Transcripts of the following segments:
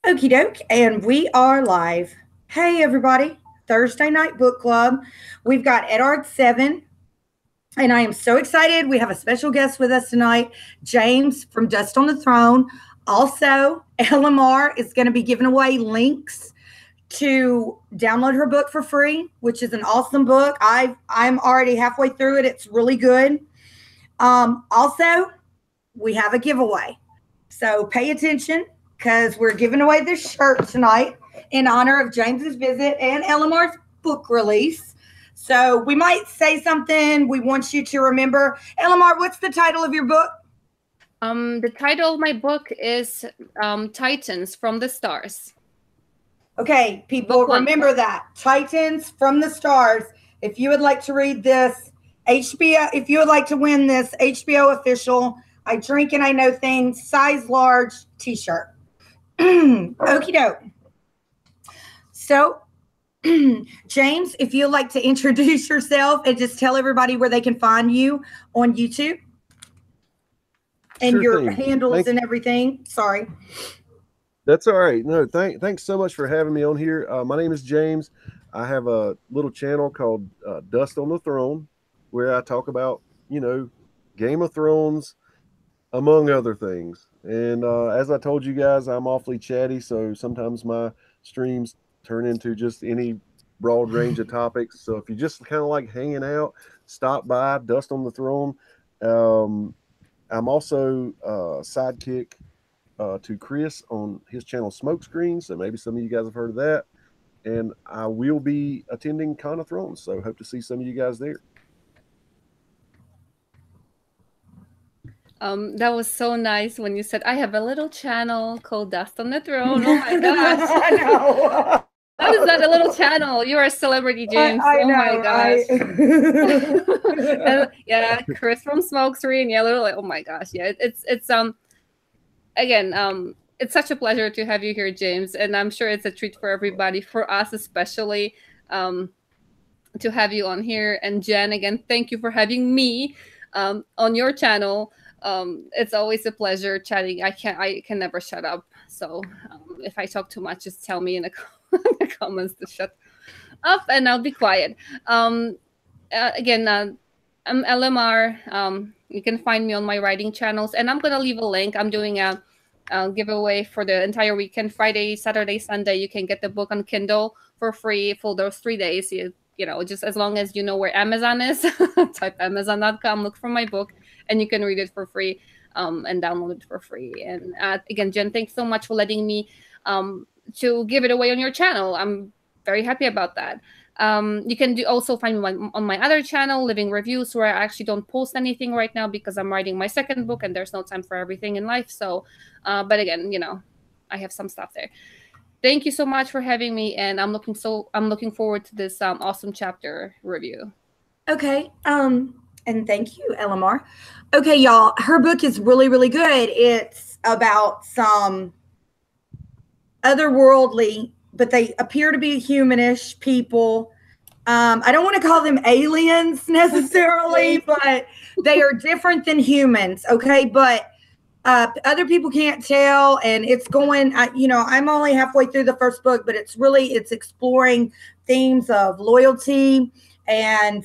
Okie doke, and we are live. Hey, everybody, Thursday Night Book Club. We've got Eddard 7, and I am so excited. We have a special guest with us tonight, James from Dust on the Throne. Also, LMR is going to be giving away links to download her book for free, which is an awesome book. I'm already halfway through it. It's really good. Also, we have a giveaway. So pay attention because we're giving away this shirt tonight in honor of James's visit and LMR's book release. So we might say something we want you to remember. LMR, what's the title of your book? The title of my book is Titans from the Stars. Okay, people, remember that. Titans from the Stars. If you would like to read this, HBO, if you would like to win this HBO official I Drink and I Know Things size large t-shirt. Okie doke. So, James, if you'd like to introduce yourself and just tell everybody where they can find you on YouTube and Sure your thing. handles and everything. Sorry. That's all right. No, thanks so much for having me on here. My name is James. I have a little channel called Dust on the Throne, where I talk about, Game of Thrones, among other things. And as I told you guys, I'm awfully chatty, so sometimes my streams turn into just any broad range of topics. So if you just kind of like hanging out, stop by Dust on the Throne. I'm also sidekick to Chris on his channel Smokescreen, so maybe some of you guys have heard of that. And I will be attending Con of Thrones, so hope to see some of you guys there. That was so nice when you said, I have a little channel called Dust on the Throne. Oh my gosh. I know. That is not a little channel. You are a celebrity, James. I know, my gosh. And, yeah, Chris from Smokescreen. Yeah, literally. Oh my gosh. Yeah, it's again, it's such a pleasure to have you here, James. And I'm sure it's a treat for everybody, for us especially, to have you on here. And Jen, again, thank you for having me on your channel. It's always a pleasure chatting. I can never shut up. So if I talk too much, just tell me in the comments to shut up and I'll be quiet. Again, I'm LMR. You can find me on my writing channels, and I'm gonna leave a link. I'm doing a giveaway for the entire weekend, Friday, Saturday, Sunday. You can get the book on Kindle for free for those 3 days. You know, just as long as you know where Amazon is, type Amazon.com, look for my book, and you can read it for free and download it for free. And again, Jen, thanks so much for letting me to give it away on your channel. I'm very happy about that. You can also find me on my other channel, Living Reviews, where I actually don't post anything right now because I'm writing my second book and there's no time for everything in life. So, but again, I have some stuff there. Thank you so much for having me, and I'm looking forward to this awesome chapter review. Okay, and thank you, LMR. Okay, y'all, her book is really, really good. It's about some otherworldly, but they appear to be humanish people. I don't want to call them aliens necessarily, but they are different than humans. Okay, but other people can't tell, and it's going. I'm only halfway through the first book, but it's exploring themes of loyalty and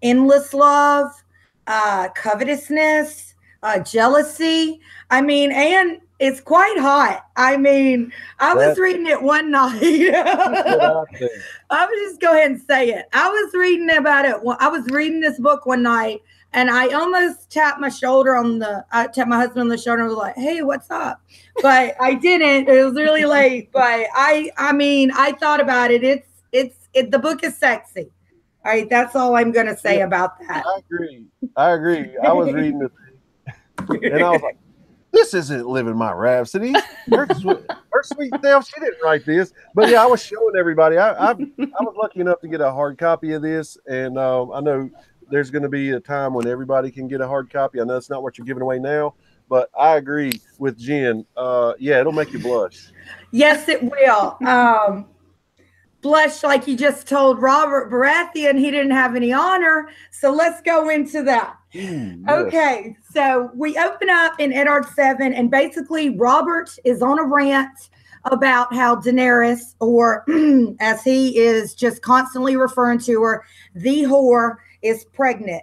endless love, covetousness, jealousy. And it's quite hot. I was reading it one night. I would just go ahead and say it. I was reading about it. I was reading this book one night, and I almost tapped my husband on the shoulder and was like, "Hey, what's up?" But I didn't. It was really late. But I thought about it. The book is sexy. All right, that's all I'm going to say about that. I agree. I was reading the thing, and I was like, this isn't Living My Rhapsody. Her sweet self, she didn't write this. But yeah, I was showing everybody. I was lucky enough to get a hard copy of this, and I know there's going to be a time when everybody can get a hard copy. I know it's not what you're giving away now, but I agree with Jen. Yeah, it'll make you blush. Yes, it will. Blush like you just told Robert Baratheon he didn't have any honor. So let's go into that. Yes. Okay, So we open up in Eddard 7, and basically Robert is on a rant about how Daenerys, or as he is just constantly referring to her, the whore, is pregnant.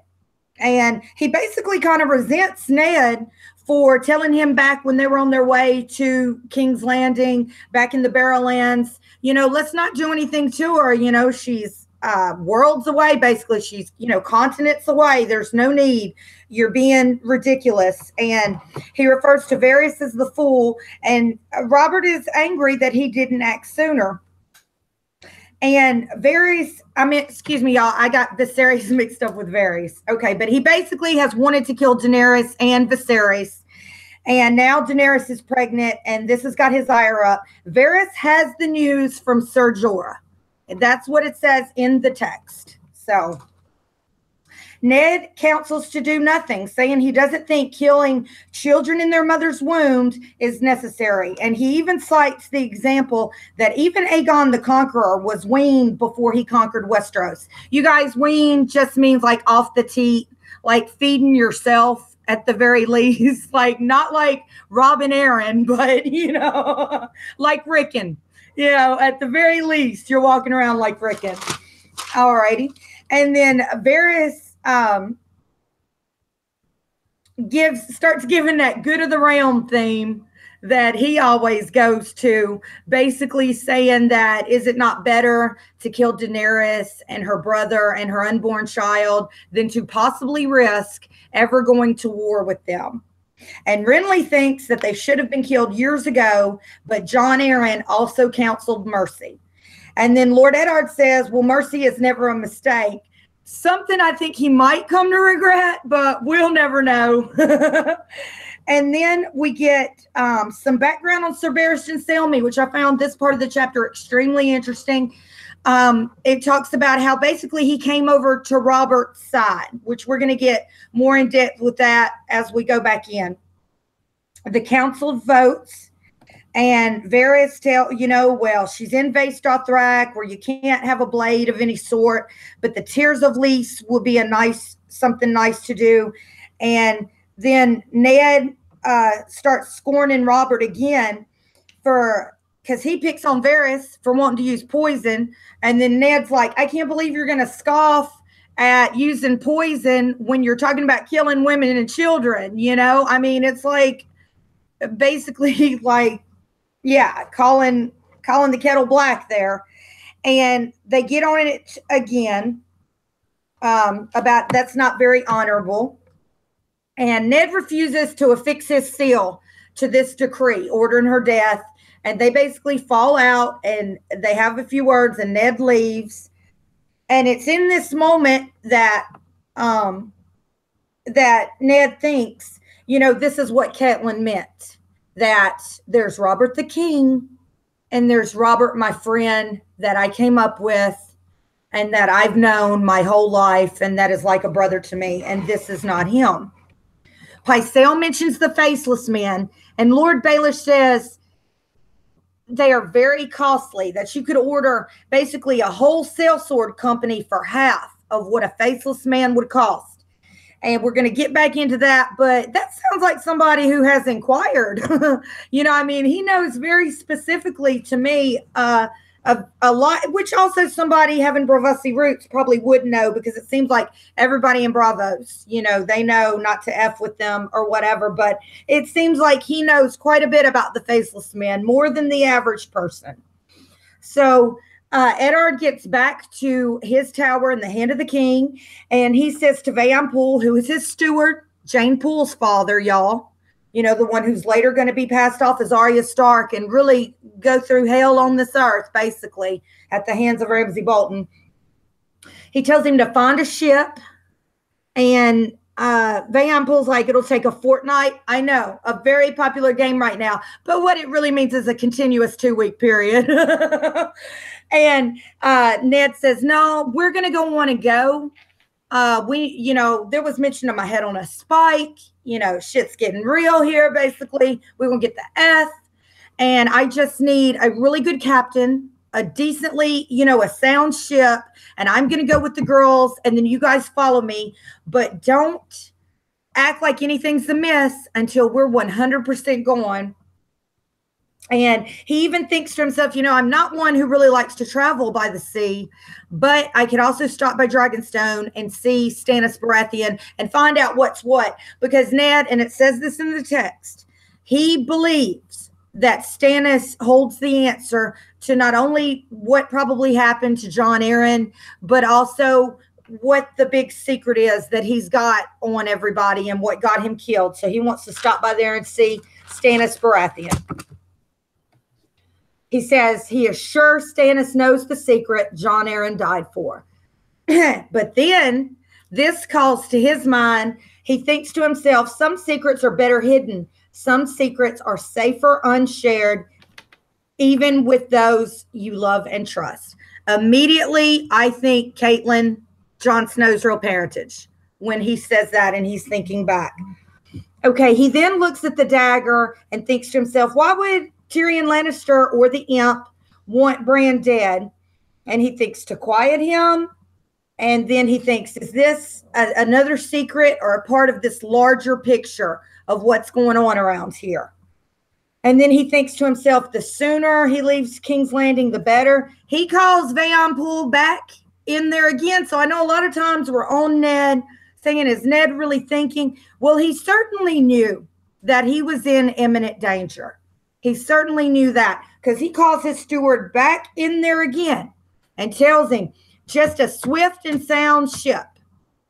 And he basically kind of resents Ned for telling him back when they were on their way to King's Landing, back in the Barrowlands, let's not do anything to her. She's worlds away, basically. She's, continents away. There's no need. You're being ridiculous. And he refers to Varys as the fool. And Robert is angry that he didn't act sooner. And excuse me, y'all, I got Viserys mixed up with Varys. Okay, but he basically has wanted to kill Daenerys and Viserys. And now Daenerys is pregnant, and this has got his ire up. Varys has the news from Ser Jorah. And that's what it says in the text. So Ned counsels to do nothing, saying he doesn't think killing children in their mother's womb is necessary. And he even cites the example that even Aegon the Conqueror was weaned before he conquered Westeros. You guys, weaned just means like off the teat, like feeding yourself at the very least. Like not like Rob and Aaron, but, like Rickon. At the very least, you're walking around like Rickon. All righty. And then Varys starts giving that good of the realm theme that he always goes to, basically saying that is it not better to kill Daenerys and her brother and her unborn child than to possibly risk ever going to war with them? And Renly thinks that they should have been killed years ago, but Jon Arryn also counseled mercy. And then Lord Eddard says, well, mercy is never a mistake. Something I think he might come to regret, but we'll never know. And then we get some background on Sir Barristan Selmy, which I found this part of the chapter extremely interesting. It talks about how basically he came over to Robert's side, which we're going to get more in depth with that as we go back in. The council votes. And Varys she's in Vaes Dothrak, where you can't have a blade of any sort, but the Tears of Lys will be something nice to do. And then Ned starts scorning Robert again because he picks on Varys for wanting to use poison. And then Ned's like, I can't believe you're going to scoff at using poison when you're talking about killing women and children. It's like basically like, yeah, calling the kettle black there. And they get on it again about that's not very honorable. And Ned refuses to affix his seal to this decree, ordering her death. And they basically fall out, and they have a few words, and Ned leaves. And it's in this moment that Ned thinks, this is what Catelyn meant. That there's Robert the King, and there's Robert, my friend, that I came up with and that I've known my whole life, and that is like a brother to me, and this is not him. Pycelle mentions the Faceless Men, and Lord Baelish says they are very costly, that you could order basically a wholesale sword company for half of what a Faceless Man would cost. And we're going to get back into that, but that sounds like somebody who has inquired. He knows very specifically to me a lot, which also somebody having Braavosi roots probably would know, because it seems like everybody in Braavos, they know not to F with them or whatever, but it seems like he knows quite a bit about the Faceless Men, more than the average person. So Eddard gets back to his tower in the Hand of the King, and he says to Vayon Poole, who is his steward, Jane Poole's father, y'all, the one who's later going to be passed off as Arya Stark and really go through hell on this earth, basically, at the hands of Ramsay Bolton. He tells him to find a ship, and Vayon Poole's like, it'll take a fortnight. I know, a very popular game right now, but what it really means is a continuous 2-week period. And Ned says, no, we're going to want to go. There was mention of my head on a spike. Shit's getting real here, basically. We're going to get the F. And I just need a really good captain, a decently, a sound ship. And I'm going to go with the girls. And then you guys follow me. But don't act like anything's amiss until we're 100% gone. And he even thinks to himself, I'm not one who really likes to travel by the sea, but I could also stop by Dragonstone and see Stannis Baratheon and find out what's what. Because Ned, and it says this in the text, he believes that Stannis holds the answer to not only what probably happened to Jon Arryn, but also what the big secret is that he's got on everybody and what got him killed. So he wants to stop by there and see Stannis Baratheon. He says he is sure Stannis knows the secret Jon Arryn died for. But then this calls to his mind. He thinks to himself, some secrets are better hidden. Some secrets are safer unshared, even with those you love and trust. Immediately, I think Caitlin, Jon Snow's real parentage, when he says that and he's thinking back. Okay, he then looks at the dagger and thinks to himself, why would Tyrion Lannister or the imp want Bran dead? And he thinks to quiet him. And then he thinks, is this another secret or a part of this larger picture of what's going on around here? And then he thinks to himself, the sooner he leaves King's Landing, the better. He calls Van Poole back in there again. So I know a lot of times we're on Ned saying, is Ned really thinking? Well, he certainly knew that he was in imminent danger. He certainly knew that because he calls his steward back in there again and tells him, just a swift and sound ship.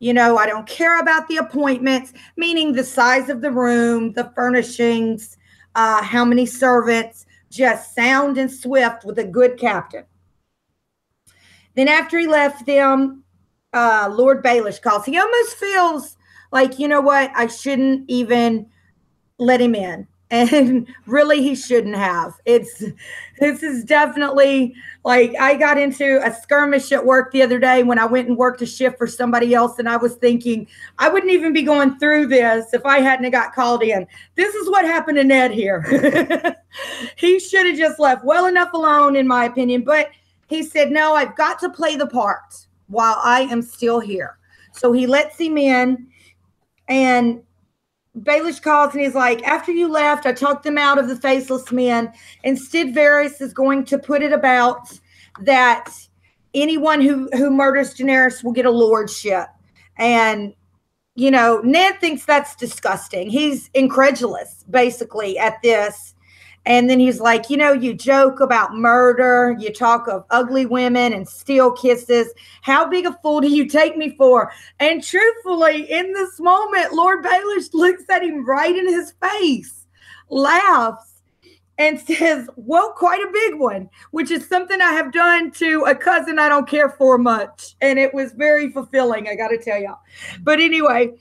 I don't care about the appointments, meaning the size of the room, the furnishings, how many servants, just sound and swift with a good captain. Then after he left them, Lord Baelish calls. He almost feels like, you know what, I shouldn't even let him in. And really, he shouldn't have. This is definitely like I got into a skirmish at work the other day when I went and worked a shift for somebody else. And I was thinking I wouldn't even be going through this if I hadn't got called in. This is what happened to Ned here. He should have just left well enough alone, in my opinion. But he said, no, I've got to play the part while I am still here. So he lets him in, and Baelish calls and he's like, after you left, I talked them out of the Faceless Men. Instead, Varys is going to put it about that anyone who murders Daenerys will get a lordship. And, Ned thinks that's disgusting. He's incredulous, basically, at this. And then he's like, you joke about murder. You talk of ugly women and steal kisses. How big a fool do you take me for? And truthfully, in this moment, Lord Baelish looks at him right in his face, laughs, and says, well, quite a big one, which is something I have done to a cousin I don't care for much. And it was very fulfilling, I got to tell y'all. But anyway,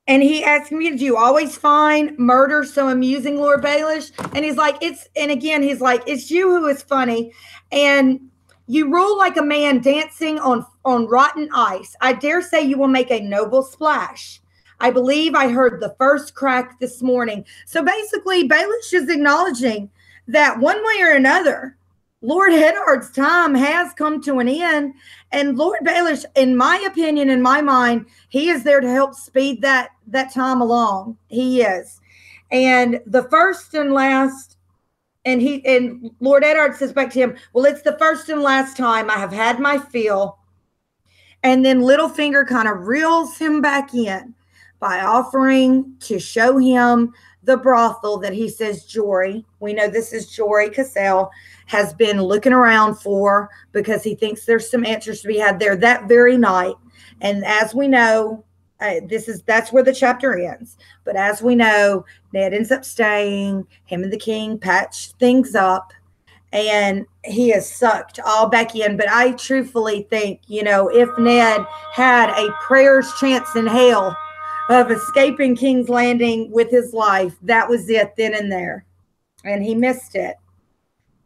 and he asked me, do you always find murder so amusing, Lord Baelish? And he's like, it's you who is funny. And you rule like a man dancing on rotten ice. I dare say you will make a noble splash. I believe I heard the first crack this morning. So basically, Baelish is acknowledging that one way or another, Lord Eddard's time has come to an end. And Lord Baelish, in my opinion, in my mind, he is there to help speed that time along. He is. And the first and last, and Lord Eddard says back to him, well, it's the first and last time I have had my fill. And then Littlefinger kind of reels him back in by offering to show him the brothel that he says Jory, we know this is Jory Cassell, has been looking around for because he thinks there's some answers to be had there that very night. And as we know, that's where the chapter ends. But as we know, Ned ends up staying. Him and the king patch things up, and he is sucked all back in. But I truthfully think, if Ned had a prayer's chance in hell of escaping King's Landing with his life, that was it then and there. And he missed it.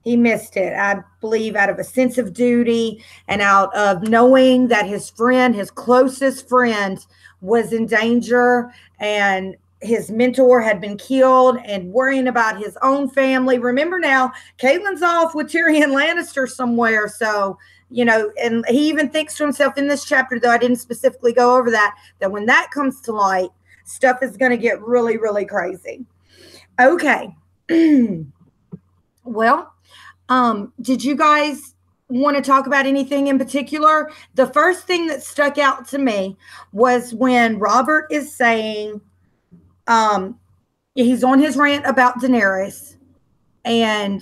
He missed it, I believe, out of a sense of duty and out of knowing that his friend, his closest friend, was in danger and his mentor had been killed, and worrying about his own family. Remember now, Caitlyn's off with Tyrion Lannister somewhere. So and he even thinks to himself in this chapter, though I didn't specifically go over that when that comes to light, stuff is going to get really, really crazy. Okay. Well, did you guys want to talk about anything in particular? The first thing that stuck out to me was when Robert is saying, he's on his rant about Daenerys, and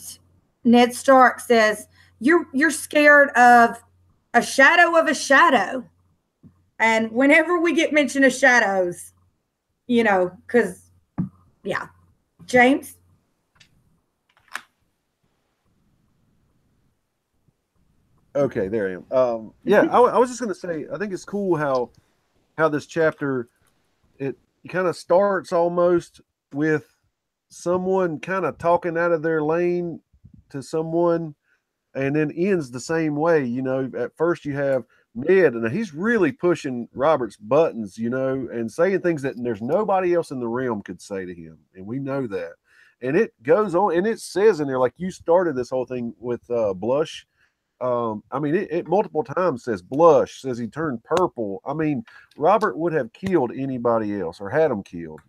Ned Stark says, you're scared of a shadow of a shadow. And whenever we get mention of shadows, because, yeah. James? Okay, there I am. Yeah, I was just going to say, I think it's cool how this chapter, it kind of starts almost with someone kind of talking out of their lane to someone, and then ends the same way. At first you have Ned, and he's really pushing Robert's buttons, and saying things that there's nobody else in the realm could say to him, and we know that. And it goes on, and it says in there, like, you started this whole thing with blush. It multiple times says blush, says he turned purple. Robert would have killed anybody else or had him killed.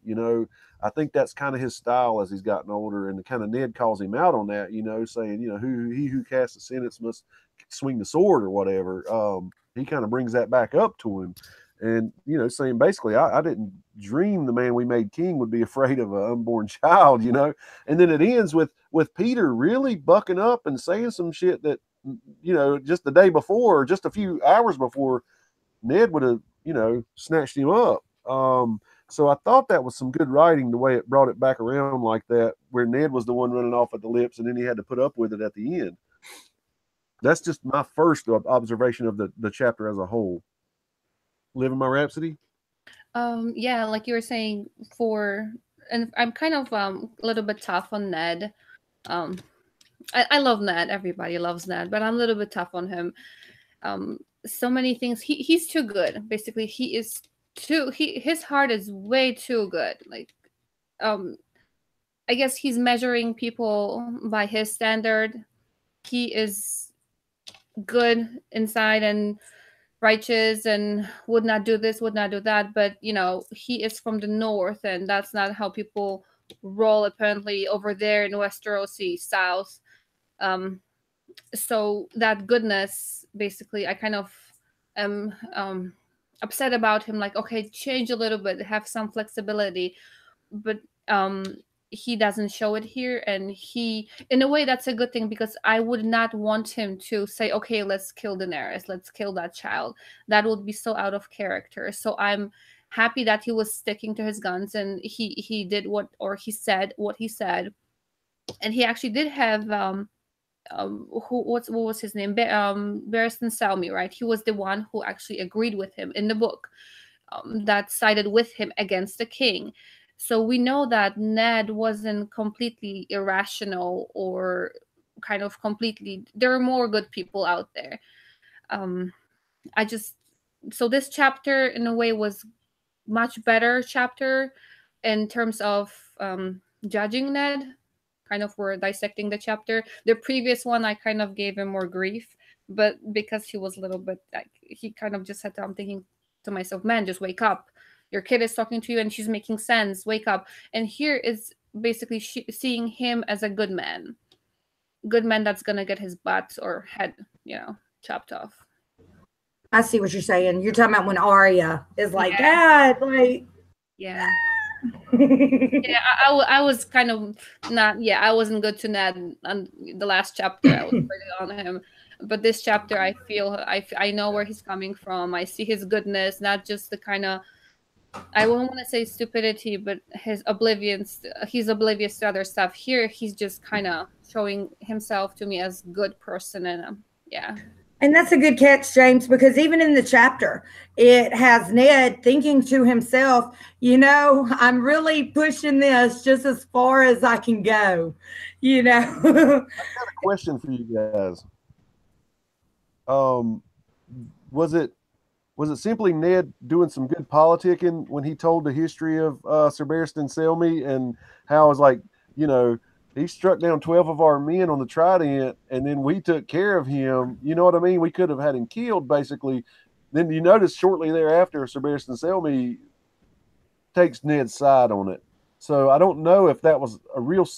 I think that's kind of his style as he's gotten older, and kind of Ned calls him out on that, saying, who casts the sentence must swing the sword or whatever. He kind of brings that back up to him, and, saying basically, I didn't dream the man we made king would be afraid of an unborn child, and then it ends with Peter really bucking up and saying some shit that, just the day before, or just a few hours before, Ned would have, snatched him up. So I thought that was some good writing, the way it brought it back around like that, where Ned was the one running off at the lips, and then he had to put up with it at the end. That's just my first observation of the chapter as a whole. Living my Rhapsody? Yeah, like you were saying, and I'm kind of a little bit tough on Ned. I love Ned. Everybody loves Ned, but I'm a little bit tough on him. So many things. He's too good. Basically, his heart is way too good. Like, I guess he's measuring people by his standard. He is good inside and righteous and would not do this, would not do that. But, he is from the north, and that's not how people roll, apparently, over there in Westerosi South. So that goodness, basically, I kind of am upset about him. Like, okay, change a little bit, have some flexibility, but he doesn't show it here, and in a way, that's a good thing, because I would not want him to say, okay, let's kill Daenerys, let's kill that child. That would be so out of character. So I'm happy that he was sticking to his guns, and he did he said what he said. And he actually did have what was his name? Barristan Selmy, right? He was the one who actually agreed with him in the book, that sided with him against the king. So we know that Ned wasn't completely irrational or kind of completely. There are more good people out there. So this chapter, in a way, was much better chapter in terms of judging Ned. Kind of were dissecting the chapter. The previous one, I kind of gave him more grief, but because he was a little bit like, he kind of just had to, I'm thinking to myself, man, just wake up. Your kid is talking to you and she's making sense. Wake up. And here is basically seeing him as a good man that's gonna get his butt or head, chopped off. I see what you're saying. You're talking about when Arya is like, Dad, like, yeah. Yeah, I was kind of not. Yeah, I wasn't good to Ned on the last chapter. I was pretty on him, but this chapter, I feel I know where he's coming from. I see his goodness, not just the kind of, I won't want to say stupidity, but his oblivious. He's oblivious to other stuff. Here, he's just kind of showing himself to me as a good person, and yeah. And that's a good catch, James, because even in the chapter, it has Ned thinking to himself, I'm really pushing this just as far as I can go, I've got a question for you guys. Was it simply Ned doing some good politicking when he told the history of Sir Barristan Selmy, and how it was like, he struck down 12 of our men on the Trident, and then we took care of him. You know what I mean? We could have had him killed, basically. Then you notice shortly thereafter, Sir Barristan Selmy takes Ned's side on it. So I don't know if that was a real,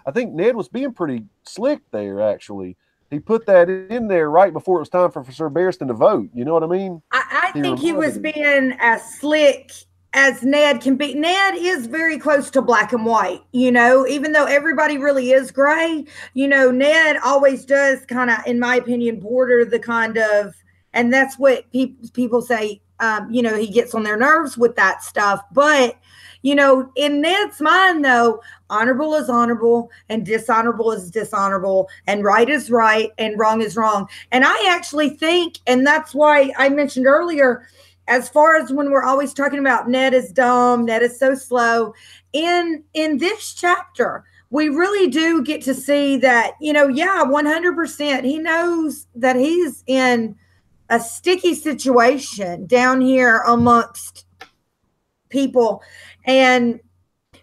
I think Ned was being pretty slick there, actually. He put that in there right before it was time for Sir Barristan to vote. You know what I mean? I think he was being as slick as Ned can be. Ned is very close to black and white, even though everybody really is gray. Ned always does kind of, in my opinion, border the kind of, and that's what people say, he gets on their nerves with that stuff. But in Ned's mind, though, honorable is honorable and dishonorable is dishonorable, and right is right and wrong is wrong. And I actually think, and that's why I mentioned earlier, as far as when we're always talking about Ned is dumb, Ned is so slow, in this chapter, we really do get to see that, 100%, he knows that he's in a sticky situation down here amongst people. And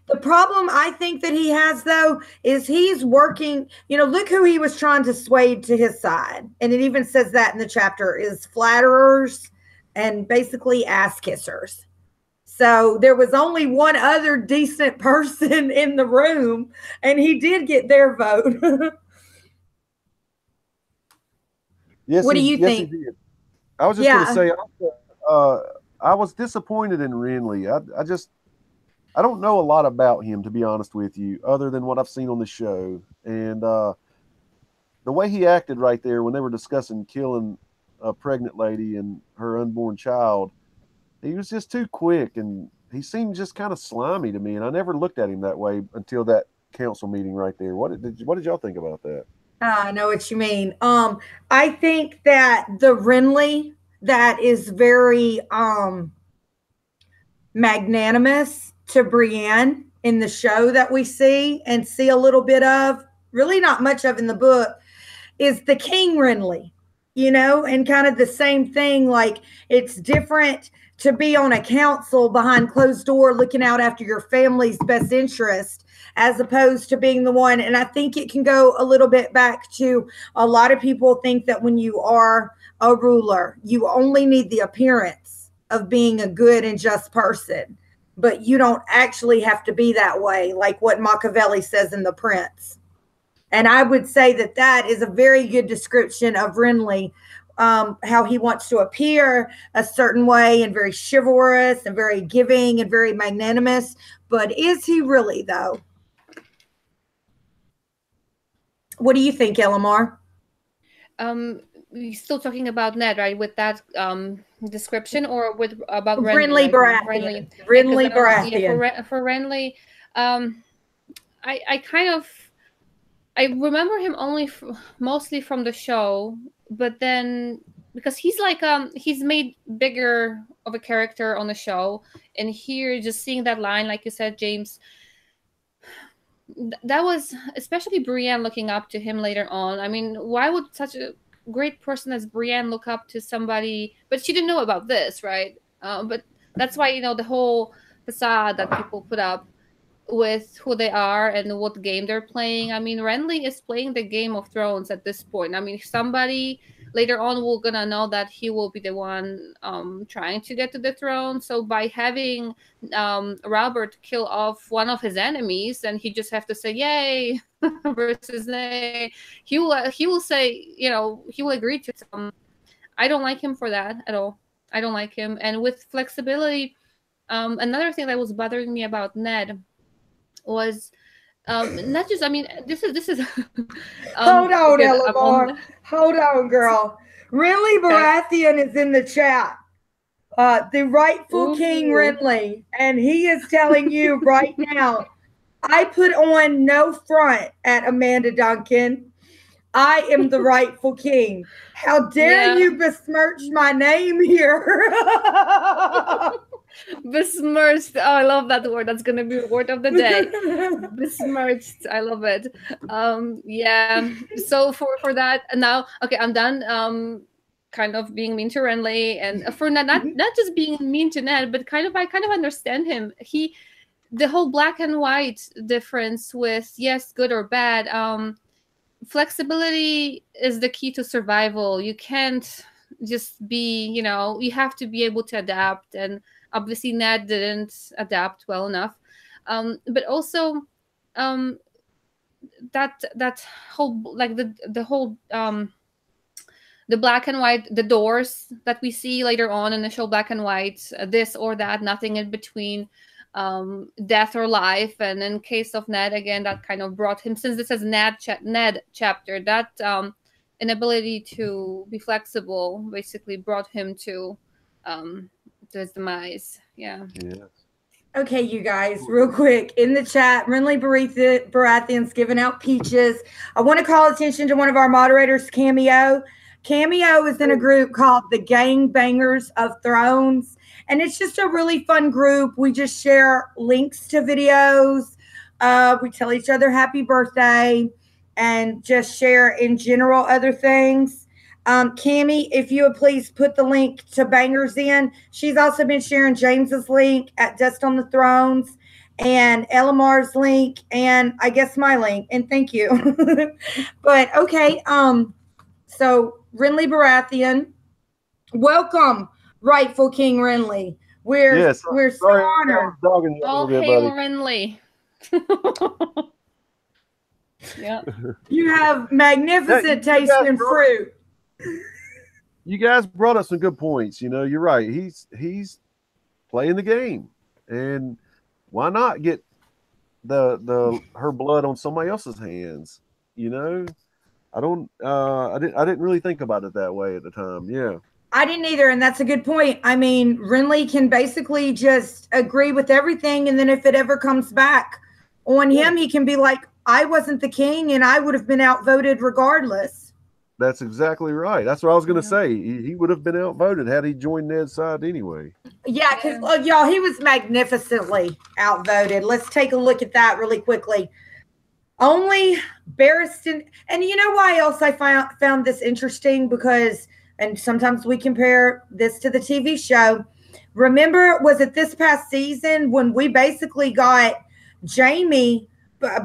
the problem I think that he has, though, is he's working, look who he was trying to sway to his side. And it even says that in the chapter, is flatterers and basically ass kissers. So there was only one other decent person in the room, and he did get their vote. Yes, what do you think? He did. I was just going to say, I was disappointed in Renly. I don't know a lot about him, to be honest with you, other than what I've seen on the show. And the way he acted right there when they were discussing killing a pregnant lady and her unborn child, he was just too quick, and he seemed just kind of slimy to me. And I never looked at him that way until that council meeting right there. What did y'all think about that? I know what you mean. I think that the Renly that is very magnanimous to Brienne in the show that we see and see a little bit of, really not much of in the book, is the King Renly, and kind of the same thing. Like, it's different to be on a council behind closed door looking out after your family's best interest, as opposed to being the one. And I think it can go a little bit back to, a lot of people think that when you are a ruler, you only need the appearance of being a good and just person, but you don't actually have to be that way, like what Machiavelli says in The Prince. And I would say that that is a very good description of Renly, how he wants to appear a certain way, and very chivalrous and very giving and very magnanimous. But is he really, though? What do you think, Elamar? We're still talking about Ned, right? With that description, or about Renly Baratheon? Renly Baratheon. For Renly, I remember him only mostly from the show, but then because he's like he's made bigger of a character on the show, and here just seeing that line, like you said, James, that was, especially Brienne looking up to him later on. I mean, why would such a great person as Brienne look up to somebody? But she didn't know about this, right? But that's why, the whole facade that people put up with who they are and what game they're playing. I mean, Renly is playing the Game of Thrones at this point. I mean, somebody later on will gonna know that he will be the one trying to get to the throne. So by having Robert kill off one of his enemies, then he just have to say yay versus nay. He will say, he will agree to some. I don't like him for that at all. I don't like him. And with flexibility, another thing that was bothering me about Ned was not just, I mean, this is hold on, Elamar. Hold on, girl. Renly Baratheon is in the chat. The rightful King Renly, and he is telling you right now, I put on no front at Amanda Duncan. I am the rightful king. How dare you besmirch my name here? Besmirched. Oh, I love that word. That's gonna be the word of the day. Besmirched. I love it. Yeah. So for that, now, okay, I'm done. Kind of being mean to Renly, and for not just being mean to Ned, but I kind of understand him. the whole black and white difference with yes, good or bad. Flexibility is the key to survival. You can't just be, you have to be able to adapt. And obviously Ned didn't adapt well enough. But also that whole, like the whole the black and white, the doors that we see later on in the show, black and white, this or that, nothing in between, death or life. And in case of Ned, again, that kind of brought him, since this is Ned chapter, that inability to be flexible basically brought him to his demise. Yeah. Okay, you guys, real quick, in the chat, Renly Baratheon's giving out peaches. I want to call attention to one of our moderators, Cameo. Cameo is in a group called the Gangbangers of Thrones, and it's just a really fun group. We just share links to videos. We tell each other happy birthday and just share in general other things. Cammy, if you would please put the link to Bangers in. She's also been sharing James's link at Dust on the Thrones and Elamar's link and I guess my link. And thank you. But okay, so Renly Baratheon, welcome, rightful King Renly. We're so honored. All hail Renly. Yeah. You have magnificent taste in fruit. You guys brought up some good points. You're right. He's playing the game, and why not get her blood on somebody else's hands? I didn't really think about it that way at the time. Yeah, I didn't either, and that's a good point. I mean, Renly can basically just agree with everything, and then if it ever comes back on him, he can be like, "I wasn't the king, and I would have been outvoted regardless." That's exactly right. That's what I was going to say. He would have been outvoted had he joined Ned's side anyway. Yeah, because y'all, he was magnificently outvoted. Let's take a look at that really quickly. Only Barristan, and you know why else I found this interesting? Because, and sometimes we compare this to the TV show. Remember, was it this past season when we basically got Jaime?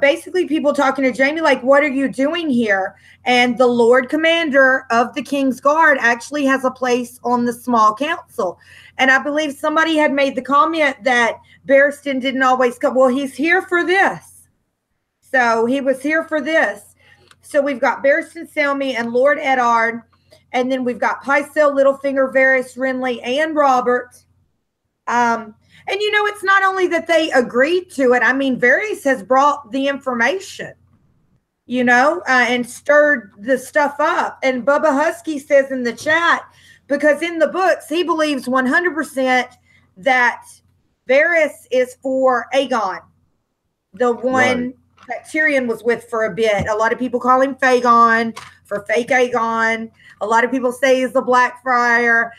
Basically people talking to Jaime like, what are you doing here? And the Lord Commander of the King's Guard actually has a place on the small council. And I believe somebody had made the comment that Barristan didn't always come. Well, he's here for this. So he was here for this. So we've got Barristan Selmy and Lord Eddard. And then we've got Pycelle, Littlefinger, Varys, Renly, and Robert. And it's not only that they agreed to it. I mean, Varys has brought the information, and stirred the stuff up. And Bubba Husky says in the chat, because in the books, he believes 100% that Varys is for Aegon, the one that Tyrion was with for a bit. A lot of people call him Fagon for fake Aegon. A lot of people say he's the Blackfriar.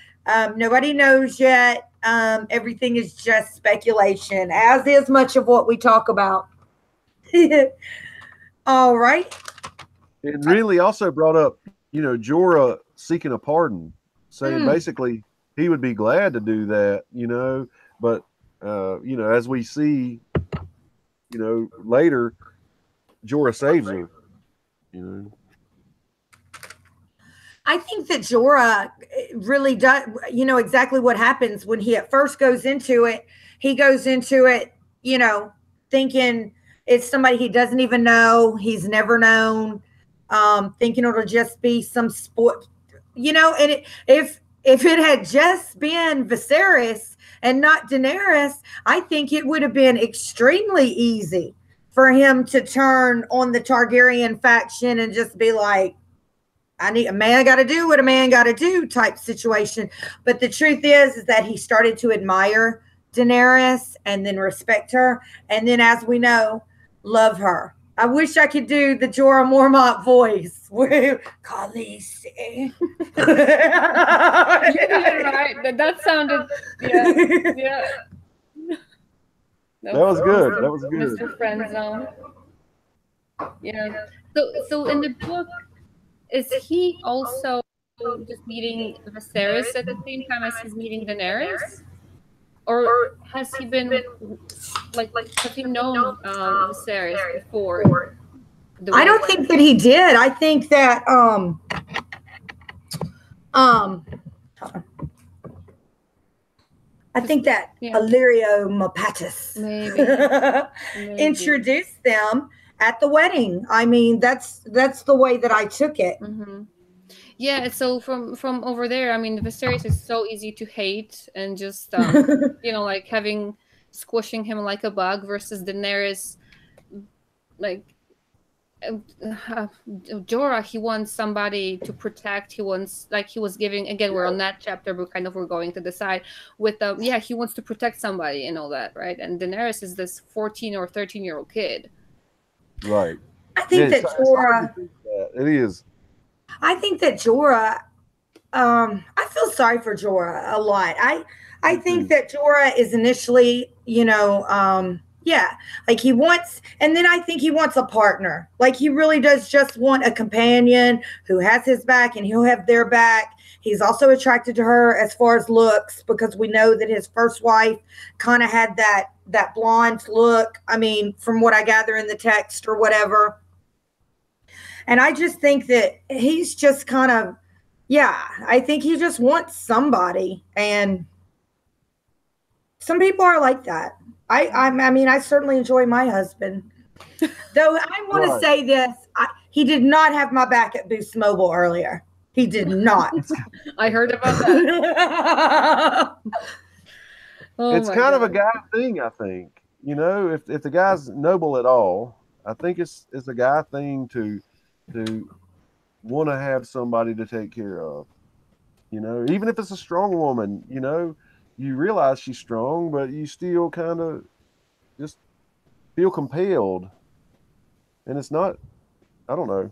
Nobody knows yet. Everything is just speculation, as is much of what we talk about. All right. It really also brought up, Jorah seeking a pardon, saying basically he would be glad to do that, but, as we see, later, Jorah saves her, I think that Jorah really does, exactly what happens when he at first goes into it. He goes into it, thinking it's somebody he doesn't even know. He's never known, thinking it'll just be some sport, and if it had just been Viserys and not Daenerys, I think it would have been extremely easy for him to turn on the Targaryen faction and just be like, a man got to do what a man got to do type situation. But the truth is that he started to admire Daenerys and then respect her. And then, as we know, love her. I wish I could do the Jorah Mormont voice. Khaleesi. You're right. That sounded, yeah. That was good. That was good. Mr. Friendzone. Yeah. So in the book, is he also just meeting Viserys at the same time as he's meeting Daenerys? or has he been like has he known Viserys before? I don't think that he did. I think that I think that Illyrio Mopatis maybe introduced them at the wedding. I mean, that's the way that I took it. Mm-hmm. Yeah, so from over there, I mean, Viserys is so easy to hate, and just you know, like squishing him like a bug, versus Daenerys, like Jorah, he wants somebody to protect. He wants, like he was giving, again, we're on that chapter, but kind of we're going to decide with yeah, he wants to protect somebody and all that, right? And Daenerys is this 14 or 13-year-old kid. Right. I think that Jorah, it is. I think that Jorah, I feel sorry for Jorah a lot. I think that Jorah is initially, you know, yeah, like he wants, and then I think he wants a partner. Like he really does just want a companion who has his back and he'll have their back. He's also attracted to her as far as looks, because we know that his first wife kind of had that blonde look. I mean, from what I gather in the text or whatever. And I just think that he's just kind of, yeah, I think he just wants somebody. And some people are like that. I mean, I certainly enjoy my husband. Though I want to say this, he did not have my back at Boost Mobile earlier. He did not. I heard about that. It's kind of a guy thing, I think. You know, if the guy's noble at all, I think it's a guy thing to want to have somebody to take care of. You know, even if it's a strong woman, you know, you realize she's strong, but you still kind of just feel compelled. And it's not, I don't know.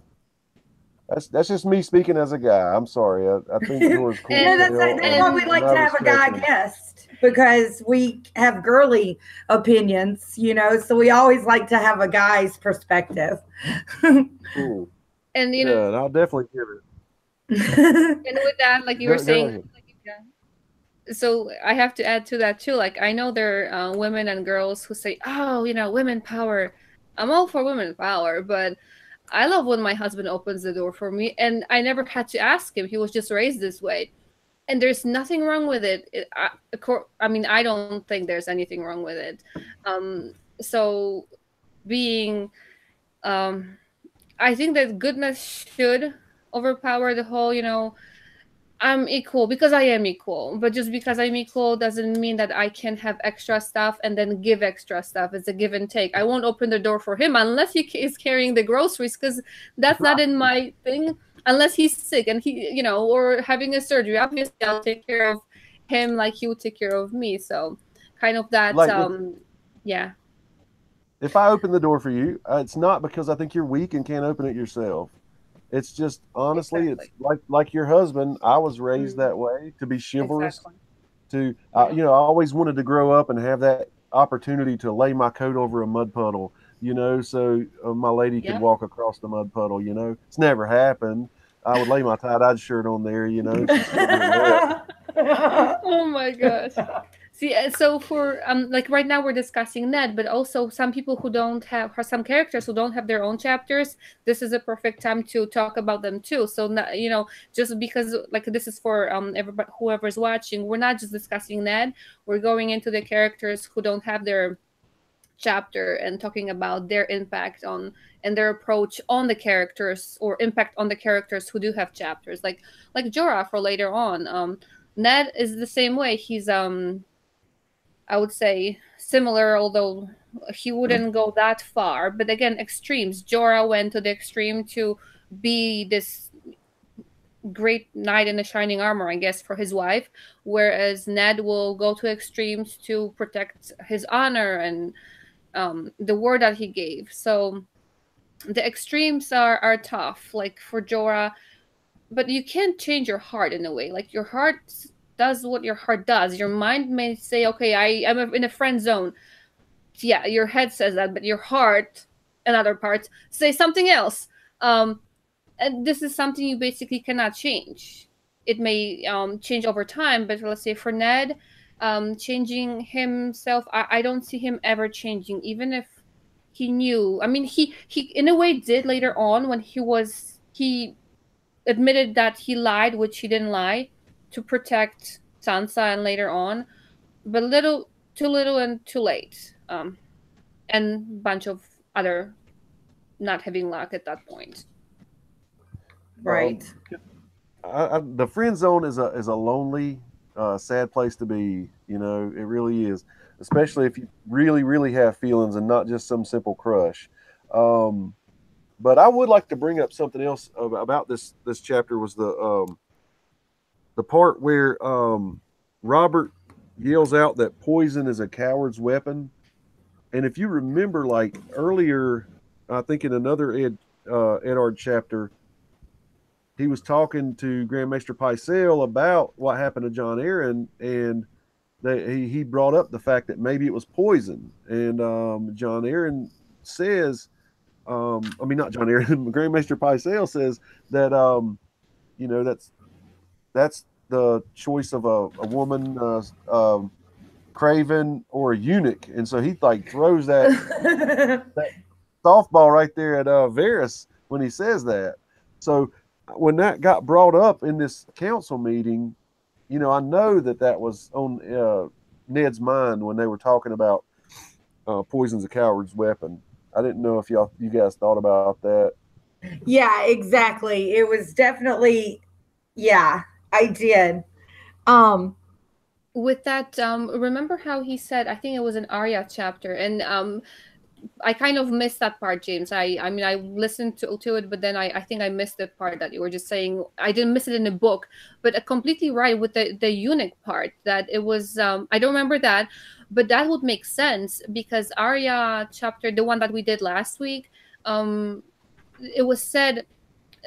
That's just me speaking as a guy. I'm sorry. I think yours cool. That's why we like to have a guy guest, because we have girly opinions, you know, so we always like to have a guy's perspective. Cool. And you know, I'll definitely give it. And with that, like you were saying, so I have to add to that too. Like I know there are women and girls who say, "Oh, you know, women power." I'm all for women power, but I love when my husband opens the door for me, and I never had to ask him. He was just raised this way, and there's nothing wrong with it. I mean, I don't think there's anything wrong with it. So being, I think that goodness should overpower the whole, you know, I'm equal because I am equal, but just because I'm equal doesn't mean that I can have extra stuff and then give extra stuff. It's a give and take. I won't open the door for him unless he is carrying the groceries, because that's not in my thing. Unless he's sick and he, you know, or having a surgery, obviously I'll take care of him like he would take care of me. So kind of that, like yeah. If I open the door for you, it's not because I think you're weak and can't open it yourself. It's just, honestly, It's like your husband. I was raised that way, to be chivalrous. You know, I always wanted to grow up and have that opportunity to lay my coat over a mud puddle, you know, so my lady could walk across the mud puddle, you know. It's never happened. I would lay my tie-dyed shirt on there, you know. Oh my gosh. See, so for like right now we're discussing Ned, but also some people who don't have, some characters who don't have their own chapters. This is a perfect time to talk about them too. So you know, just because like this is for everybody, whoever's watching, we're not just discussing Ned. We're going into the characters who don't have their chapter and talking about their impact on and their approach on the characters, or impact on the characters who do have chapters, like Jorah for later on. Ned is the same way. He's I would say similar, although he wouldn't go that far. But again, extremes. Jorah went to the extreme to be this great knight in the shining armor, I guess, for his wife, whereas Ned will go to extremes to protect his honor and the word that he gave. So the extremes are tough, like for Jorah, but you can't change your heart in a way. Like your heart does what your heart does. Your mind may say, okay, I'm in a friend zone. Yeah, your head says that, but your heart and other parts say something else. And this is something you basically cannot change. It may change over time, but let's say for Ned, changing himself. I don't see him ever changing, even if he knew. I mean, he in a way did later on when he admitted that he lied, which he didn't lie, to protect Sansa and later on, but too little and too late. And bunch of other not having luck at that point. Right. The friend zone is a lonely, sad place to be. You know, it really is, especially if you really, really have feelings and not just some simple crush. But I would like to bring up something else about this chapter was the part where Robert yells out that poison is a coward's weapon. And if you remember, like earlier, I think in another Eddard chapter, he was talking to Grand Maester Pycelle about what happened to John Arryn, and he brought up the fact that maybe it was poison. And John Arryn says, not John Arryn, Grand Maester Pycelle says that you know, that's the choice of a woman, craven or a eunuch, and so he like throws that softball right there at Varys when he says that. So when that got brought up in this council meeting, you know, I know that was on Ned's mind when they were talking about poison's a coward's weapon. I didn't know if you guys thought about that. Yeah, exactly. It was definitely, yeah, I did. With that, remember how he said, I think it was an Arya chapter, and I kind of missed that part, James. I mean, I listened to it, but then I think I missed the part that you were just saying. I didn't miss it in the book, but completely right with the eunuch part, that it was, I don't remember that, but that would make sense because Arya chapter, the one that we did last week, it was said,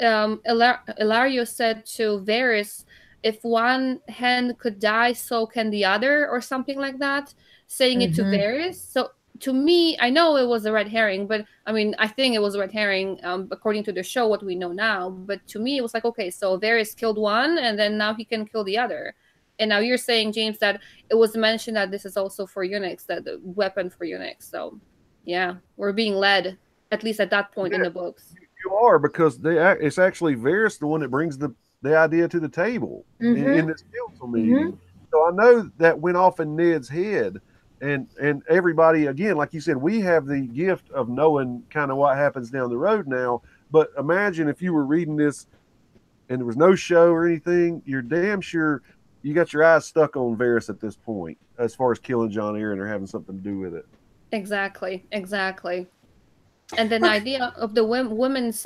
Ilario said to Varys, if one hand could die, so can the other, or something like that, saying it to Varys. So to me, I know it was a red herring, but I mean, I think it was a red herring according to the show, what we know now. But to me, it was like, okay, so Varys killed one, and then now he can kill the other. And now you're saying, James, that it was mentioned that this is also for eunuchs, that the weapon for eunuchs. So, yeah, we're being led, at least at that point in the books. You are, because it's actually Varys the one that brings the idea to the table in this council meeting. So I know that went off in Ned's head, and everybody, again, like you said, we have the gift of knowing kind of what happens down the road now. But imagine if you were reading this and there was no show or anything, you're damn sure you got your eyes stuck on Varys at this point, as far as killing John Arryn or having something to do with it. Exactly. And then the idea of the women's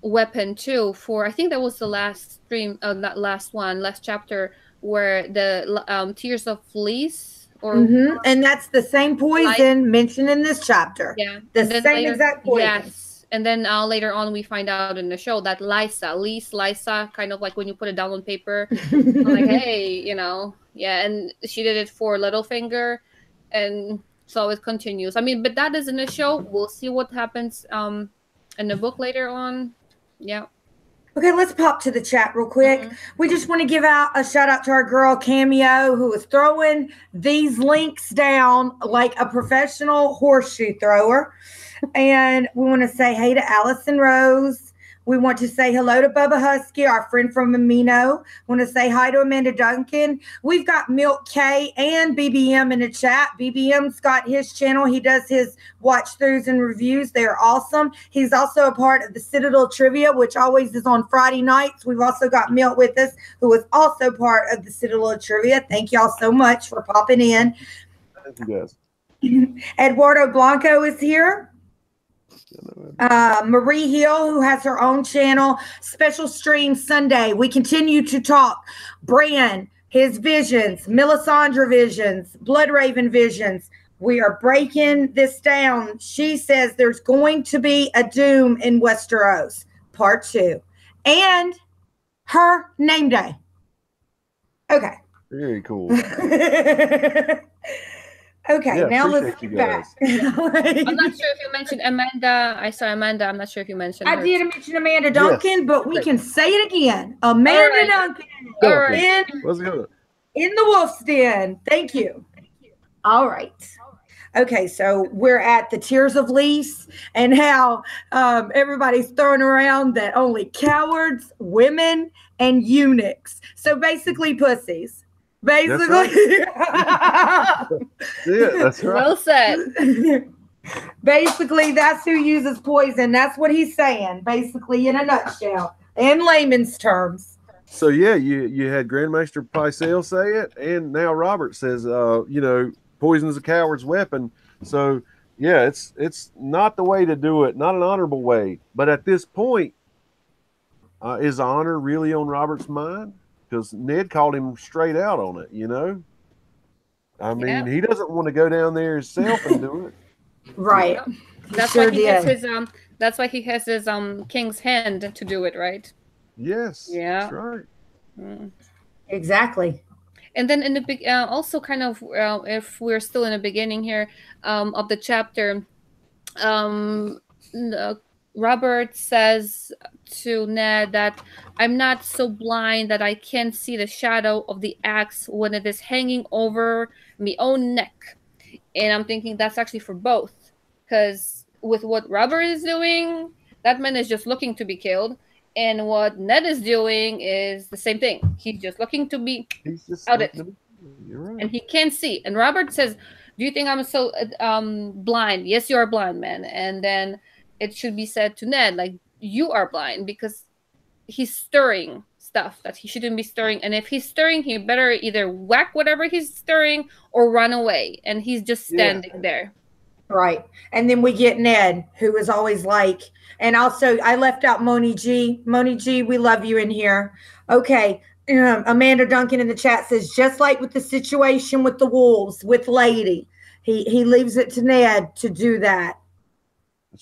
weapon too, for I think that was the last stream, last chapter, where the tears of fleece, or and that's the same poison mentioned in this chapter. Yeah, the same exact poison. Yes. And then later on, we find out in the show that Lysa, kind of like when you put it down on paper, I'm like, hey, you know, yeah, and she did it for Littlefinger, and so it continues. I mean, but that is in the show. We'll see what happens in the book later on. Yeah. Okay, let's pop to the chat real quick. We just want to give out a shout out to our girl Cameo, who is throwing these links down like a professional horseshoe thrower. And we want to say hey to Allison Rose. We want to say hello to Bubba Husky, our friend from Amino. Want to say hi to Amanda Duncan. We've got Milk K and BBM in the chat. BBM's got his channel. He does his watch throughs and reviews. They're awesome. He's also a part of the Citadel Trivia, which always is on Friday nights. We've also got Milt with us, who is also part of the Citadel Trivia. Thank y'all so much for popping in. Thank you guys. Eduardo Blanco is here. Marie Hill, who has her own channel, special stream Sunday. We continue to talk Bran, his visions, Melisandre visions, Bloodraven visions. We are breaking this down. She says there's going to be a Doom in Westeros, part 2, and her name day. Okay. Very cool. Okay, yeah, now let's get back. I'm not sure if you mentioned Amanda. I saw Amanda. I'm not sure if you mentioned her. I did mention Amanda Duncan, but we can say it again. Amanda Duncan. All right. Let's go. In the wolf's den. Thank you. All right. Okay, so we're at the Tears of Lys and how everybody's throwing around that only cowards, women, and eunuchs. So basically, pussies. Basically. That's yeah, that's right. Well said. Basically, that's who uses poison. That's what he's saying, basically, in a nutshell, in layman's terms. So yeah, you had Grandmaster Pycelle say it, and now Robert says, poison is a coward's weapon. So yeah, it's not the way to do it, not an honorable way. But at this point, is honor really on Robert's mind? Because Ned called him straight out on it. I mean, he doesn't want to go down there himself and do it. Right. That's why he has his That's why he has his king's hand to do it, right? Yes. Yeah. That's right. Exactly. And then in the also kind of if we're still in the beginning here of the chapter, Robert says to Ned that I'm not so blind that I can't see the shadow of the axe when it is hanging over my own neck. And I'm thinking that's actually for both, because with what Robert is doing, that man is just looking to be killed. And what Ned is doing is the same thing. He's just looking to be outed. You're right. And he can't see. And Robert says, do you think I'm so blind? Yes, you are blind, man. And then it should be said to Ned, like, you are blind because he's stirring stuff that he shouldn't be stirring. And if he's stirring, he better either whack whatever he's stirring or run away. And he's just standing there. Right. And then we get Ned, who is always like, and also I left out Moni G. Moni G, we love you in here. Okay. Amanda Duncan in the chat says, just like with the situation with the wolves, with Lady, he leaves it to Ned to do that.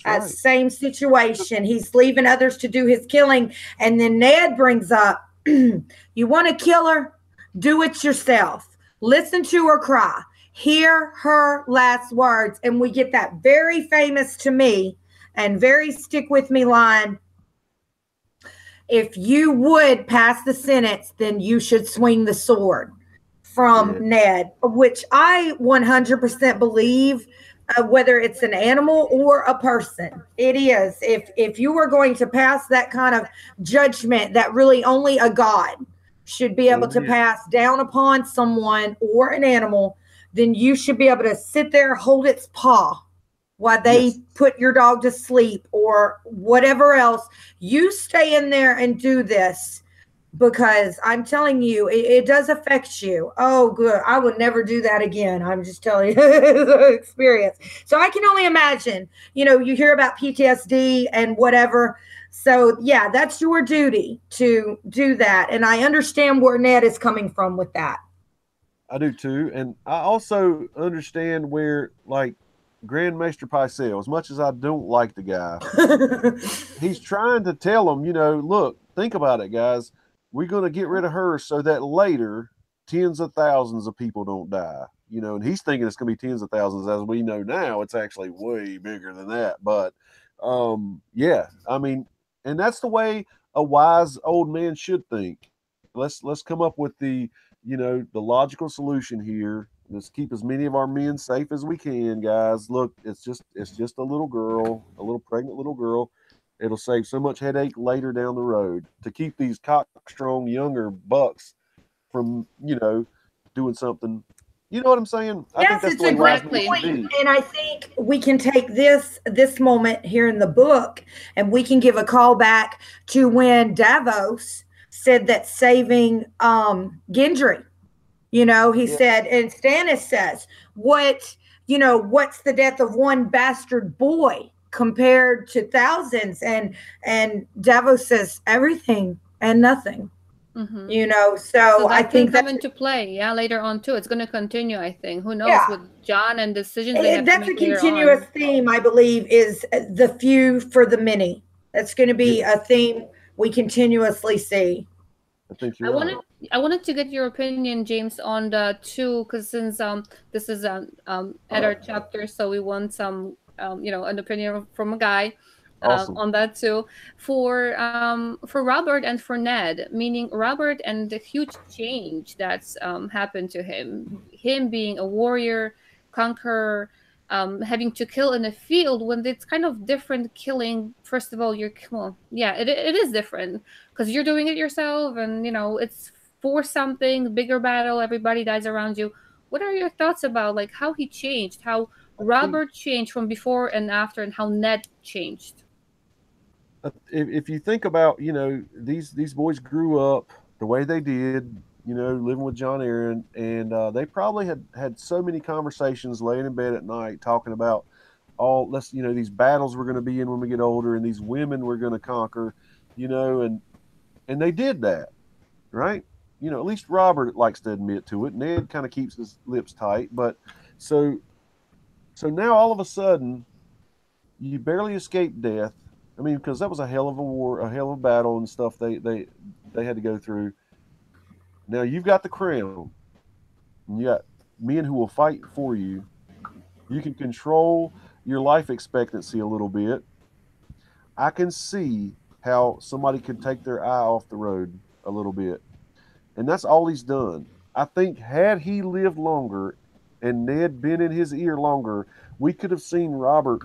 Right. Same situation. He's leaving others to do his killing. And then Ned brings up, you want to kill her? Do it yourself. Listen to her cry. Hear her last words. And we get that very famous to me and very stick with me line. If you would pass the sentence, then you should swing the sword, from Ned, which I 100% believe, whether it's an animal or a person. It is. If you were going to pass that kind of judgment that really only a God should be able to pass down upon someone or an animal, then you should be able to sit there, hold its paw while they put your dog to sleep or whatever else. You stay in there and do this, because I'm telling you, it does affect you. Oh, good. I would never do that again. I'm just telling you the experience. So I can only imagine, you hear about PTSD and whatever. So yeah, that's your duty to do that. And I understand where Ned is coming from with that. I do too. And I also understand where, like, Grandmaster Pycelle, as much as I don't like the guy, he's trying to tell them, look, think about it, guys. We're going to get rid of her so that later tens of thousands of people don't die. And he's thinking it's going to be tens of thousands. As we know now, it's actually way bigger than that. But yeah, I mean, and that's the way a wise old man should think. Let's come up with the logical solution here. Let's keep as many of our men safe as we can, guys. Look, it's just a little girl, a little pregnant little girl. It'll save so much headache later down the road to keep these cock-strong younger bucks from, doing something. You know what I'm saying? Yes, I think that's it's a great point. And I think we can take this moment here in the book, and we can give a call back to when Davos said that saving Gendry. He said, and Stannis says, what's the death of one bastard boy compared to thousands? And Davos says everything and nothing. Mm-hmm. So I think that's come into play, later on too. It's going to continue, I think. Who knows with Jon and decisions they have that's to make a continuous on. theme, I believe, is the few for the many. That's going to be a theme we continuously see. I wanted to get your opinion, James, on the two, because since this is Eddard chapter, so we want some an opinion from a guy Awesome. on that too. For Robert and for Ned, meaning Robert and the huge change that's happened to him being a warrior, conqueror, having to kill in a field when it's kind of different killing. First of all, well, yeah, it is different because you're doing it yourself, and it's for something bigger battle. Everybody dies around you. What are your thoughts about like how he changed, how Robert changed from before and after, and how Ned changed? If you think about, these boys grew up the way they did, living with John Aaron, and they probably had so many conversations laying in bed at night talking about these battles we're going to be in when we get older, and these women we're going to conquer, and they did that, right? At least Robert likes to admit to it. Ned kind of keeps his lips tight, but so now all of a sudden you barely escaped death. I mean, because that was a hell of a war, a hell of a battle and stuff they had to go through. Now you've got the crown, and you got men who will fight for you. You can control your life expectancy a little bit. I can see how somebody could take their eye off the road a little bit. And that's all he's done. I think had he lived longer and Ned been in his ear longer, we could have seen Robert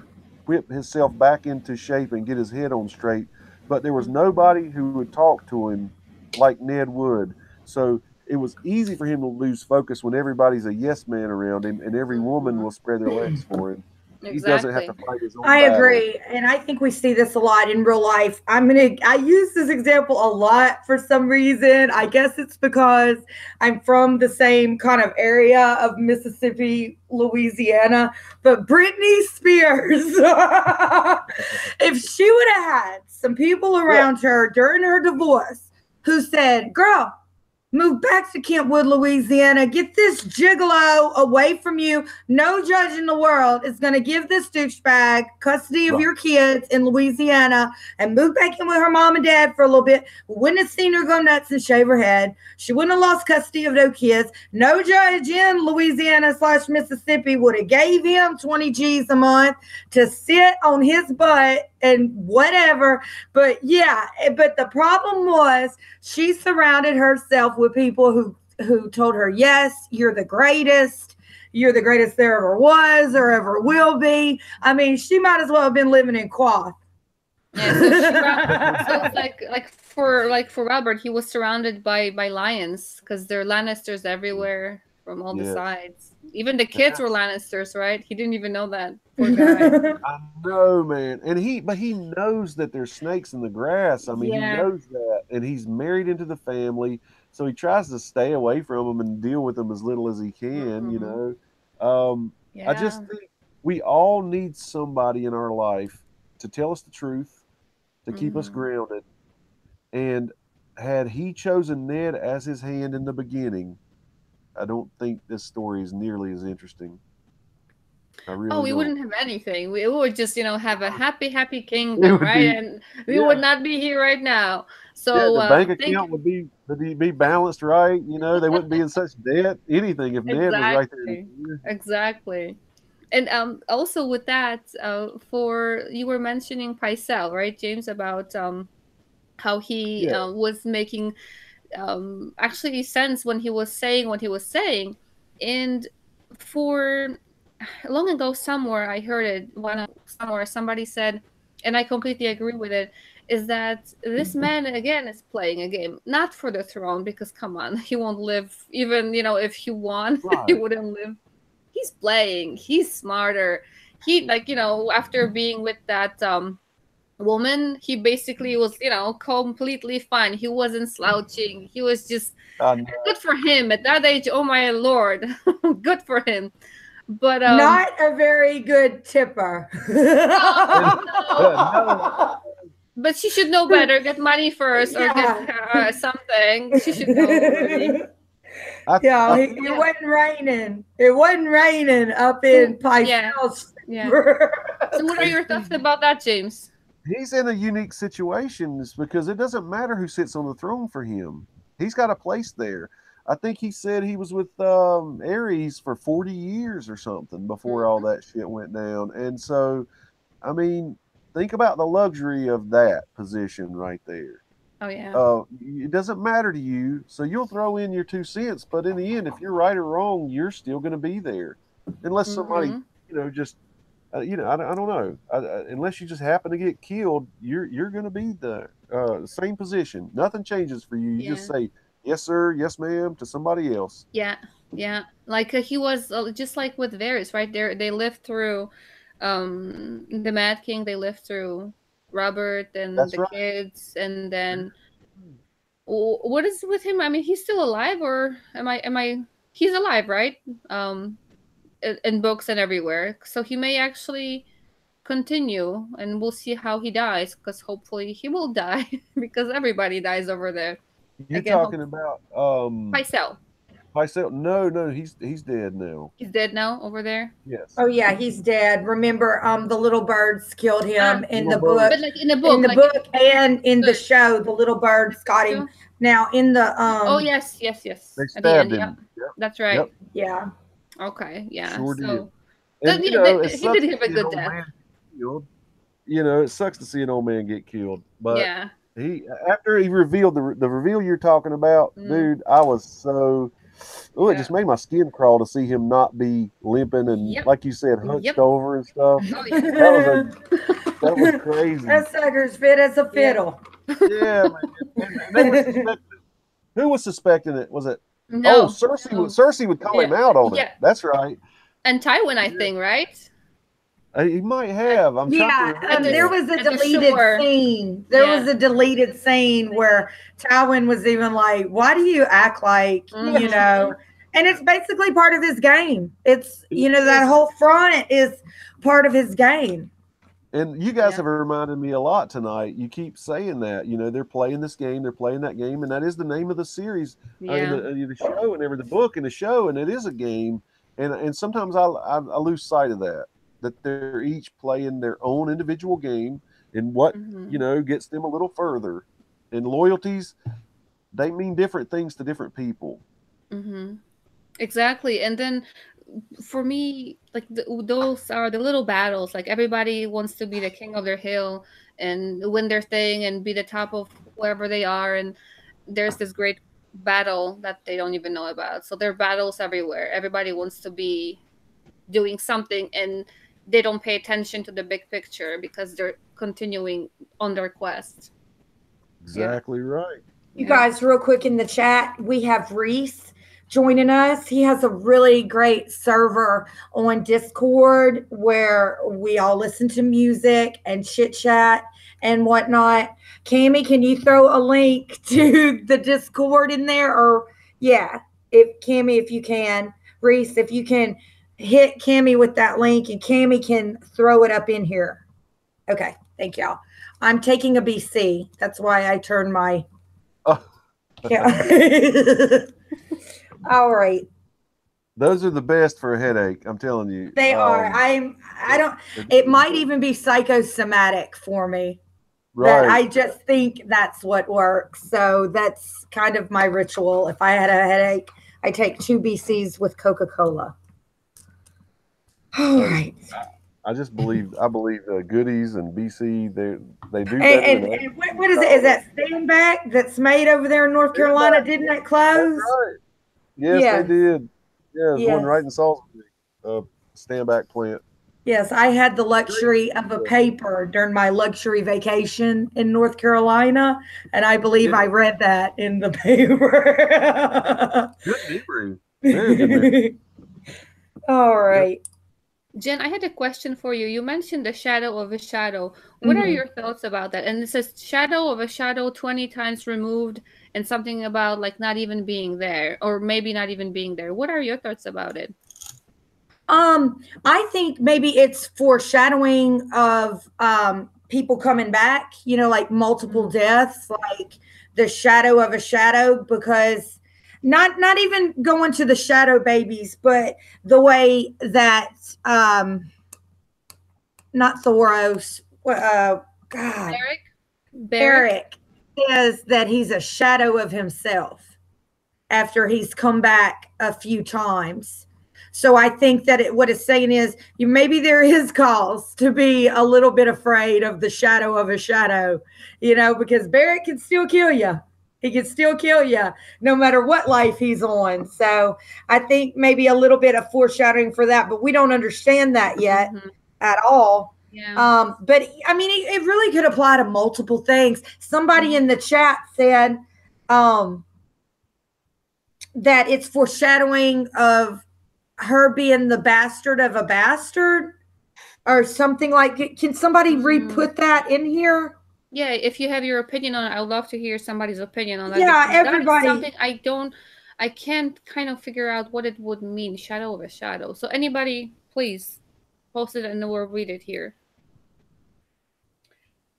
whip himself back into shape and get his head on straight. But there was nobody who would talk to him like Ned would. So it was easy for him to lose focus when everybody's a yes man around him and every woman will spread their legs for him. He doesn't have to fight his own I battle. agree. And I think we see this a lot in real life. I use this example a lot for some reason. I guess it's because I'm from the same kind of area of Mississippi, Louisiana. But Britney Spears, if she would have had some people around her during her divorce who said, girl, move back to Kentwood, Louisiana. Get this gigolo away from you. No judge in the world is going to give this douchebag custody of your kids in Louisiana and move back in with her mom and dad for a little bit. We wouldn't have seen her go nuts and shave her head. She wouldn't have lost custody of no kids. No judge in Louisiana/Mississippi would have gave him 20 G's a month to sit on his butt and whatever. But the problem was she surrounded herself with people who told her, yes, you're the greatest. You're the greatest there ever was or ever will be. I mean, she might as well have been living in Quath. Yeah, so it's for Robert, he was surrounded by lions because there are Lannisters everywhere from all the sides. Even the kids were Lannisters, right? He didn't even know that. Poor guy. I know, man. And he knows that there's snakes in the grass. I mean, he knows that. And he's married into the family. So he tries to stay away from them and deal with them as little as he can, I just think we all need somebody in our life to tell us the truth, to keep us grounded. And had he chosen Ned as his hand in the beginning, I don't think this story is nearly as interesting. We wouldn't have anything. We would just, have a happy kingdom, right? And we would not be here right now. So the bank account would be balanced, right? They wouldn't be in such debt. Anything if Ned was right there. Exactly. And also with that, you were mentioning Pycelle, right, James, about how he was making actually sense when he was saying what he was saying. And for long ago somewhere I heard it somewhere somebody said, and I completely agree with it, is that this man again is playing a game, not for the throne, because come on, he won't live. Even if he won, he wouldn't live. He's playing. He's smarter. He after being with that woman, he basically was completely fine. He wasn't slouching. He was just good for him at that age. Oh my lord. Good for him. But not a very good tipper. No. But she should know better. Get money first or get something. She should know already. It wasn't raining. It wasn't raining up in Pycelle. So what are your thoughts about that, James? He's in a unique situation because it doesn't matter who sits on the throne for him. He's got a place there. I think he said he was with Ares for 40 years or something before all that shit went down. And so, I mean, think about the luxury of that position right there. Oh yeah. It doesn't matter to you, so you'll throw in your 2 cents. But in the end, if you're right or wrong, you're still going to be there, unless somebody, Mm-hmm. just I don't know. Unless you just happen to get killed, you're going to be the same position. Nothing changes for you. You just Yeah. say yes, sir, yes, ma'am to somebody else. Yeah. Yeah. Like he was just like with Varys, right? They lived through the Mad King, they lived through Robert and That's the right. kids, and then what is with him? I mean, he's still alive, or am I he's alive, right? Um in books and everywhere. So he may actually continue, and we'll see how he dies, because hopefully he will die because everybody dies over there. You're Again, hope talking about Pycelle. Pycelle. No, he's dead now. He's dead now over there. Yes. Oh yeah, he's dead. Remember, the little birds killed Ah, him in Little the book, bird. but like in the book, like and in the the show. The little birds got him. show. Now in the Oh yes, yes, yes. They At the end, stabbed yeah, him. Yep. that's right. Yep. yeah. Okay, yeah. Sure did. So And yeah, it he did sucks to have a see an good old death. man get killed. It sucks to see an old man get killed. But Yeah. he after he revealed the reveal you're talking about, Mm. dude, I was so it Yeah. just made my skin crawl to see him not be limping and Yep. like you said, hunched Yep. over and stuff. Oh yeah. That was crazy. That sucker's fit as a Yeah. fiddle. Yeah, man. And they were suspecting who was suspecting it? Was it No. Cersei No. Cersei would call him Yeah. out on it. Yeah. That's right. And Tywin, I think, right? He might have. I'm trying Yeah, to remember. there was a at the deleted shore. scene. There Yeah. was a deleted scene where Tywin was even like, "Why do you act like you Mhm. know?" And it's basically part of his game. It's It that is. whole front is part of his game. And you guys Yeah. have reminded me a lot tonight. You keep saying that, they're playing this game, they're playing that game, and that is the name of the series, in Yeah. the show, and the book and the show, and it is a game. And sometimes I lose sight of that they're each playing their own individual game, and what Mhm. gets them a little further. And loyalties, they mean different things to different people. Mhm. Exactly. And then for me, like those are the little battles. Like everybody wants to be the king of their hill and win their thing and be the top of wherever they are. And there's this great battle that they don't even know about. So there are battles everywhere. Everybody wants to be doing something, and they don't pay attention to the big picture because they're continuing on their quest. Yeah. Exactly right. You Yeah. guys, real quick in the chat, we have Reese joining us. He has a really great server on Discord where we all listen to music and chit chat and whatnot. Cammy, can you throw a link to the Discord in there? Or yeah, if Cammy, if you can, Reese, if you can hit Cammy with that link, and Cammy can throw it up in here. Okay, thank y'all. I'm taking a BC. That's why I turned my yeah. All right. Those are the best for a headache. I'm telling you. They are. I don't, it might even be psychosomatic for me. That I right. just think that's what works. So that's kind of my ritual. If I had a headache, I take 2 BCs with Coca-Cola. All right. I believe goodies and BC they do And, better. and what is it? Is that Standback that's made over there in North Carolina? Didn't that close? That's right. Yes, Yes. they did. Yeah, there's one Yes. right in Salisbury. Standback plant. Yes, I had the luxury of a paper during my luxury vacation in North Carolina, and I believe I read that in the paper. Good memory. Very good memory. All right. Jen, I had a question for you. You mentioned the shadow of a shadow. What are your thoughts about that? And it says shadow of a shadow 20 times removed, and something about like not even being there, or maybe not even being there. What are your thoughts about it? I think maybe it's foreshadowing of people coming back, like multiple deaths, like the shadow of a shadow, because not even going to the shadow babies, but the way that not Thoros, God, Barrick says that he's a shadow of himself after he's come back a few times. So I think that what it's saying is maybe there is cause to be a little bit afraid of the shadow of a shadow, because Barrett can still kill you. He can still kill you no matter what life he's on. So I think maybe a little bit of foreshadowing for that, but we don't understand that yet at all. Yeah. But I mean, it really could apply to multiple things. Somebody in the chat said that it's foreshadowing of her being the bastard of a bastard or something like it. Can somebody re-put that in here? Yeah, if you have your opinion on it, I would love to hear somebody's opinion on that. Yeah, everybody. That is something I can't kind of figure out what it would mean, shadow of a shadow. So anybody, please post it and we'll read it here.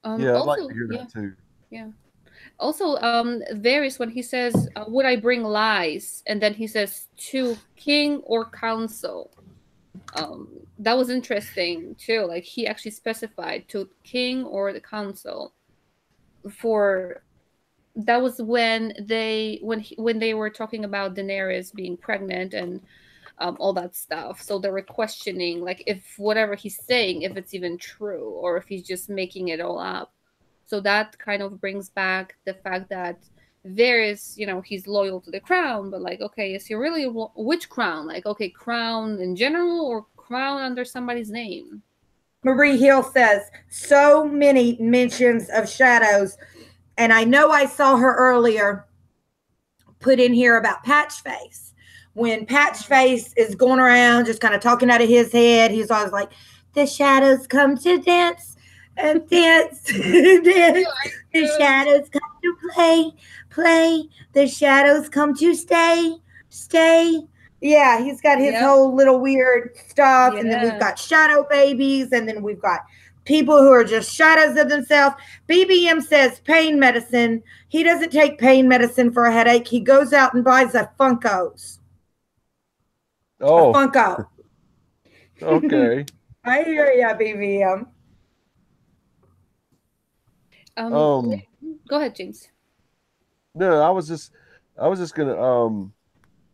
Yeah, I'd like to hear that too. Yeah. Also, Varys, when he says, would I bring lies? And then he says, to king or council. That was interesting too. Like he actually specified to king or the council. That was when they were talking about Daenerys being pregnant and all that stuff. So they were questioning like if whatever he's saying, if it's even true or if he's just making it all up. So that kind of brings back the fact that Varys, he's loyal to the crown, but like, okay, is he really which crown? Like, okay, crown in general or crown under somebody's name? Marie Hill says, so many mentions of shadows. And I know I saw her earlier put in here about Patchface. When Patchface is going around just kind of talking out of his head, he's always like, the shadows come to dance and dance, dance. The shadows come to play, play. The shadows come to stay, stay. Yeah, he's got his whole little weird stuff. And then we've got shadow babies. And then we've got people who are just shadows of themselves. BBM says pain medicine. He doesn't take pain medicine for a headache. He goes out and buys a Funkos. Oh. A Funko. Okay. I hear ya, BBM. Go ahead, James. No, I was just gonna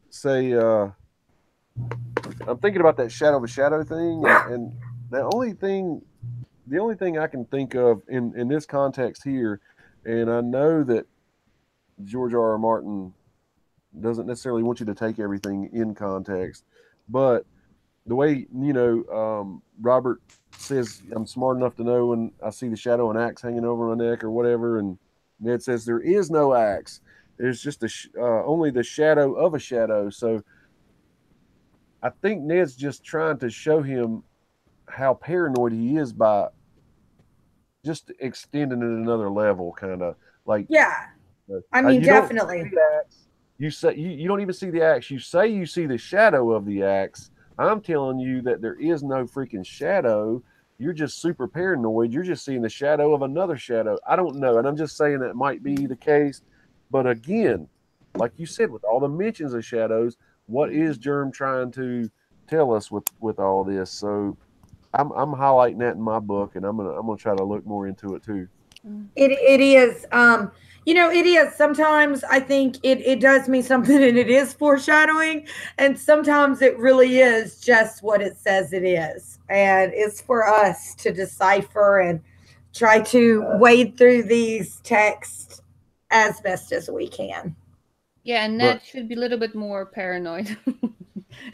say I'm thinking about that shadow of a shadow thing, and the only thing I can think of in this context here, and I know that George R.R. Martin doesn't necessarily want you to take everything in context, but the way Robert says I'm smart enough to know when I see the shadow of an axe hanging over my neck or whatever, and Ned says there is no axe. There's just only the shadow of a shadow. So I think Ned's just trying to show him how paranoid he is by just extending it another level, kind of like. Yeah, I mean, definitely. You say you don't even see the axe. You say you see the shadow of the axe. I'm telling you that there is no freaking shadow. You're just super paranoid. You're just seeing the shadow of another shadow. I don't know. And I'm just saying that might be the case. But again, like you said, with all the mentions of shadows, what is Germ trying to tell us with all this? So I'm highlighting that in my book, and I'm gonna try to look more into it too. It is. It is. Sometimes I think it does mean something and it is foreshadowing. And sometimes it really is just what it says it is. And it's for us to decipher and try to wade through these texts as best as we can. Yeah, and Ned should be a little bit more paranoid.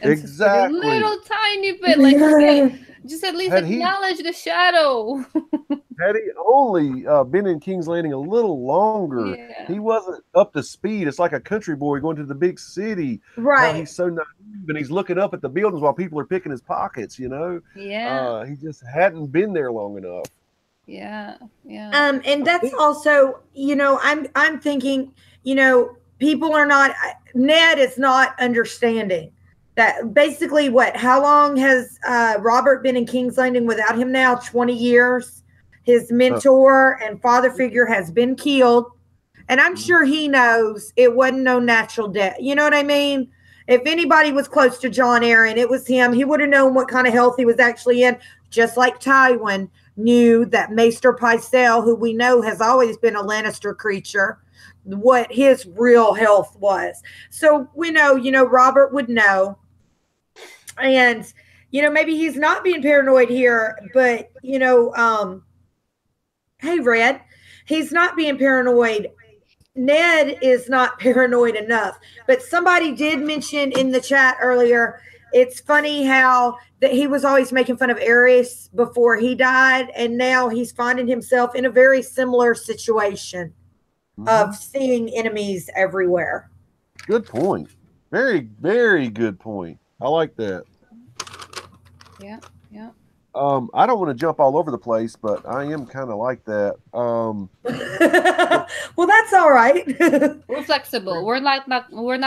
Exactly. A little tiny bit. Like, okay, just at least acknowledge the shadow. Had he only been in King's Landing a little longer, he wasn't up to speed. It's like a country boy going to the big city. Right. He's so naive, and he's looking up at the buildings while people are picking his pockets, Yeah. He just hadn't been there long enough. Yeah. And that's also, I'm thinking, people are not, Ned is not understanding that basically how long has Robert been in King's Landing without him now? 20 years. His mentor and father figure has been killed. And I'm sure he knows it wasn't no natural death. You know what I mean? If anybody was close to Jon Arryn, it was him. He would have known what kind of health he was actually in, just like Tywin knew that Maester Pycelle, who we know has always been a Lannister creature, what his real health was. So we know, Robert would know. And, maybe he's not being paranoid here, but, hey, Red, he's not being paranoid. Ned is not paranoid enough. But somebody did mention in the chat earlier, it's funny how that he was always making fun of Ares before he died, and now he's finding himself in a very similar situation of seeing enemies everywhere. Good point. Very, very good point. I like that. Yeah. I don't want to jump all over the place, but I am kind of like that. Well, that's all right. We're flexible. We're not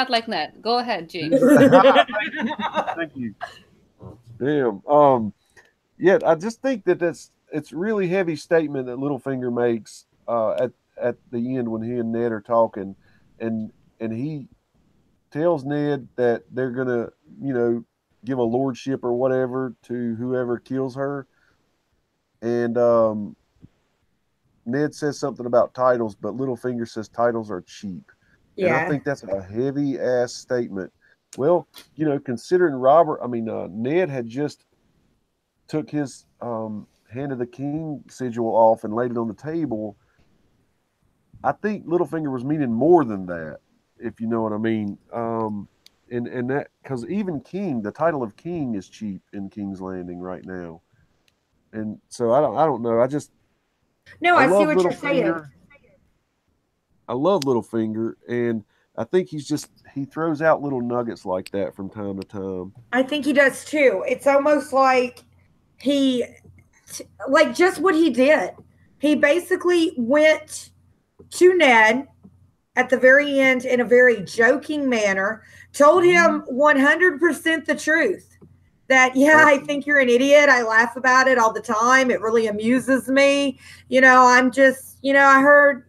like that. Go ahead, James. Thank you. Damn. Yeah, I just think that it's really heavy statement that Littlefinger makes at the end when he and Ned are talking, and he tells Ned that they're gonna, give a lordship or whatever to whoever kills her. And Ned says something about titles, but Littlefinger says titles are cheap. Yeah. And I think that's a heavy ass statement. Well, considering Ned had just took his Hand of the King sigil off and laid it on the table. I think Littlefinger was meaning more than that, if you know what I mean. And that, because even King, the title of King is cheap in King's Landing right now. And so I don't know. I see what you're saying. I love Littlefinger, and I think he throws out little nuggets like that from time to time. I think he does too. It's almost like just what he did. He basically went to Ned at the very end in a very joking manner, told him 100% the truth. That, I think you're an idiot. I laugh about it all the time. It really amuses me. I'm just, I heard,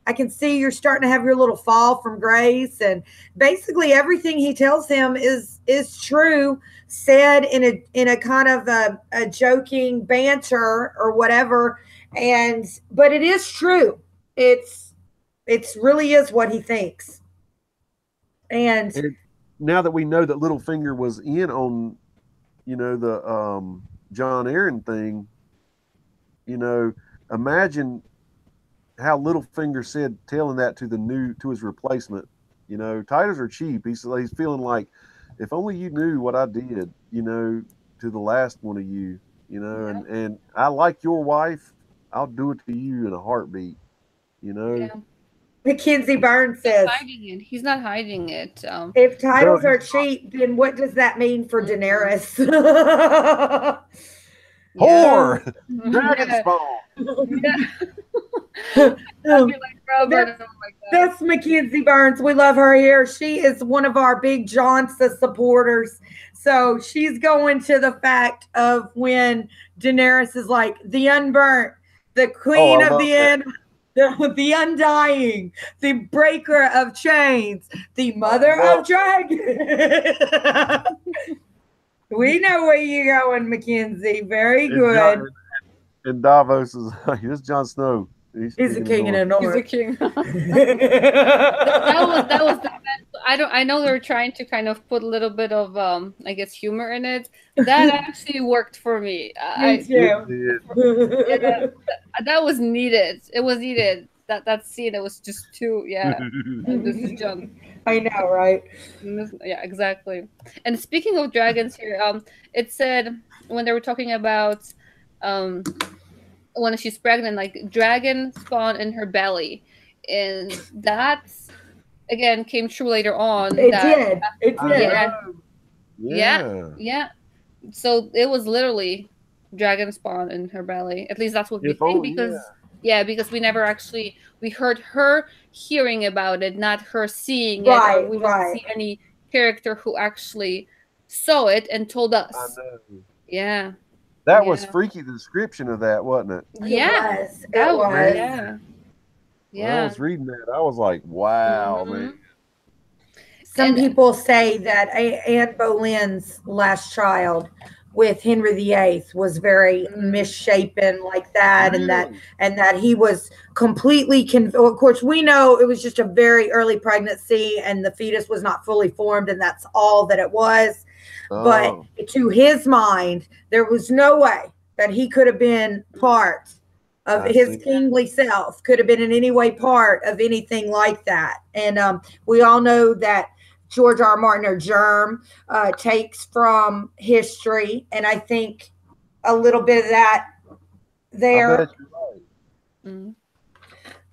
I can see you're starting to have your little fall from grace. And basically everything he tells him is true, said in a kind of a joking banter or whatever. But it is true. It really is what he thinks. And now that we know that Littlefinger was in on, the John Aaron thing, imagine how Littlefinger said, telling that to his replacement, titles are cheap. He's feeling like, if only you knew what I did, to the last one of you, and I like your wife, I'll do it to you in a heartbeat, Yeah. Mackenzie Burns says he's not hiding it. If titles are cheap, then what does that mean for Daenerys? Whore! Dragon spawn! That's Mackenzie Burns. We love her here. She is one of our big Johnson supporters. So she's going to the fact of when Daenerys is like the unburnt, the queen of the end. The undying, the breaker of chains, the mother of dragons. We know where you're going, Mackenzie. Very good. And Davos is like, this Jon Snow. He's a king in the north. He's a king. that was the best. I know they were trying to kind of put a little bit of I guess humor in it. That actually worked for me. Me too. That was needed. It was needed. That scene, it was just too this is Jon. I know, right? Yeah, exactly. And speaking of dragons here, it said when they were talking about when she's pregnant, like dragon spawn in her belly, and that again came true later on. It did. Yeah. So it was literally dragon spawn in her belly. At least that's what we think, because because we never actually heard her hearing about it, not her seeing it. We didn't see any character who actually saw it and told us. I know. Yeah. That was freaky, the description of that, wasn't it? Yeah. It was. Yeah. When I was reading that, I was like, wow, man. Some people say that Anne Boleyn's last child with Henry VIII was very misshapen like that, and that he was completely of course, we know it was just a very early pregnancy and the fetus was not fully formed, and that's all that it was. But Oh, to his mind, there was no way that he could have been part of I his see. kingly self, could have been in any way part of anything like that. And we all know that George R. R. Martin, or Germ, takes from history, and I think a little bit of that I there. bet you're right. Mm.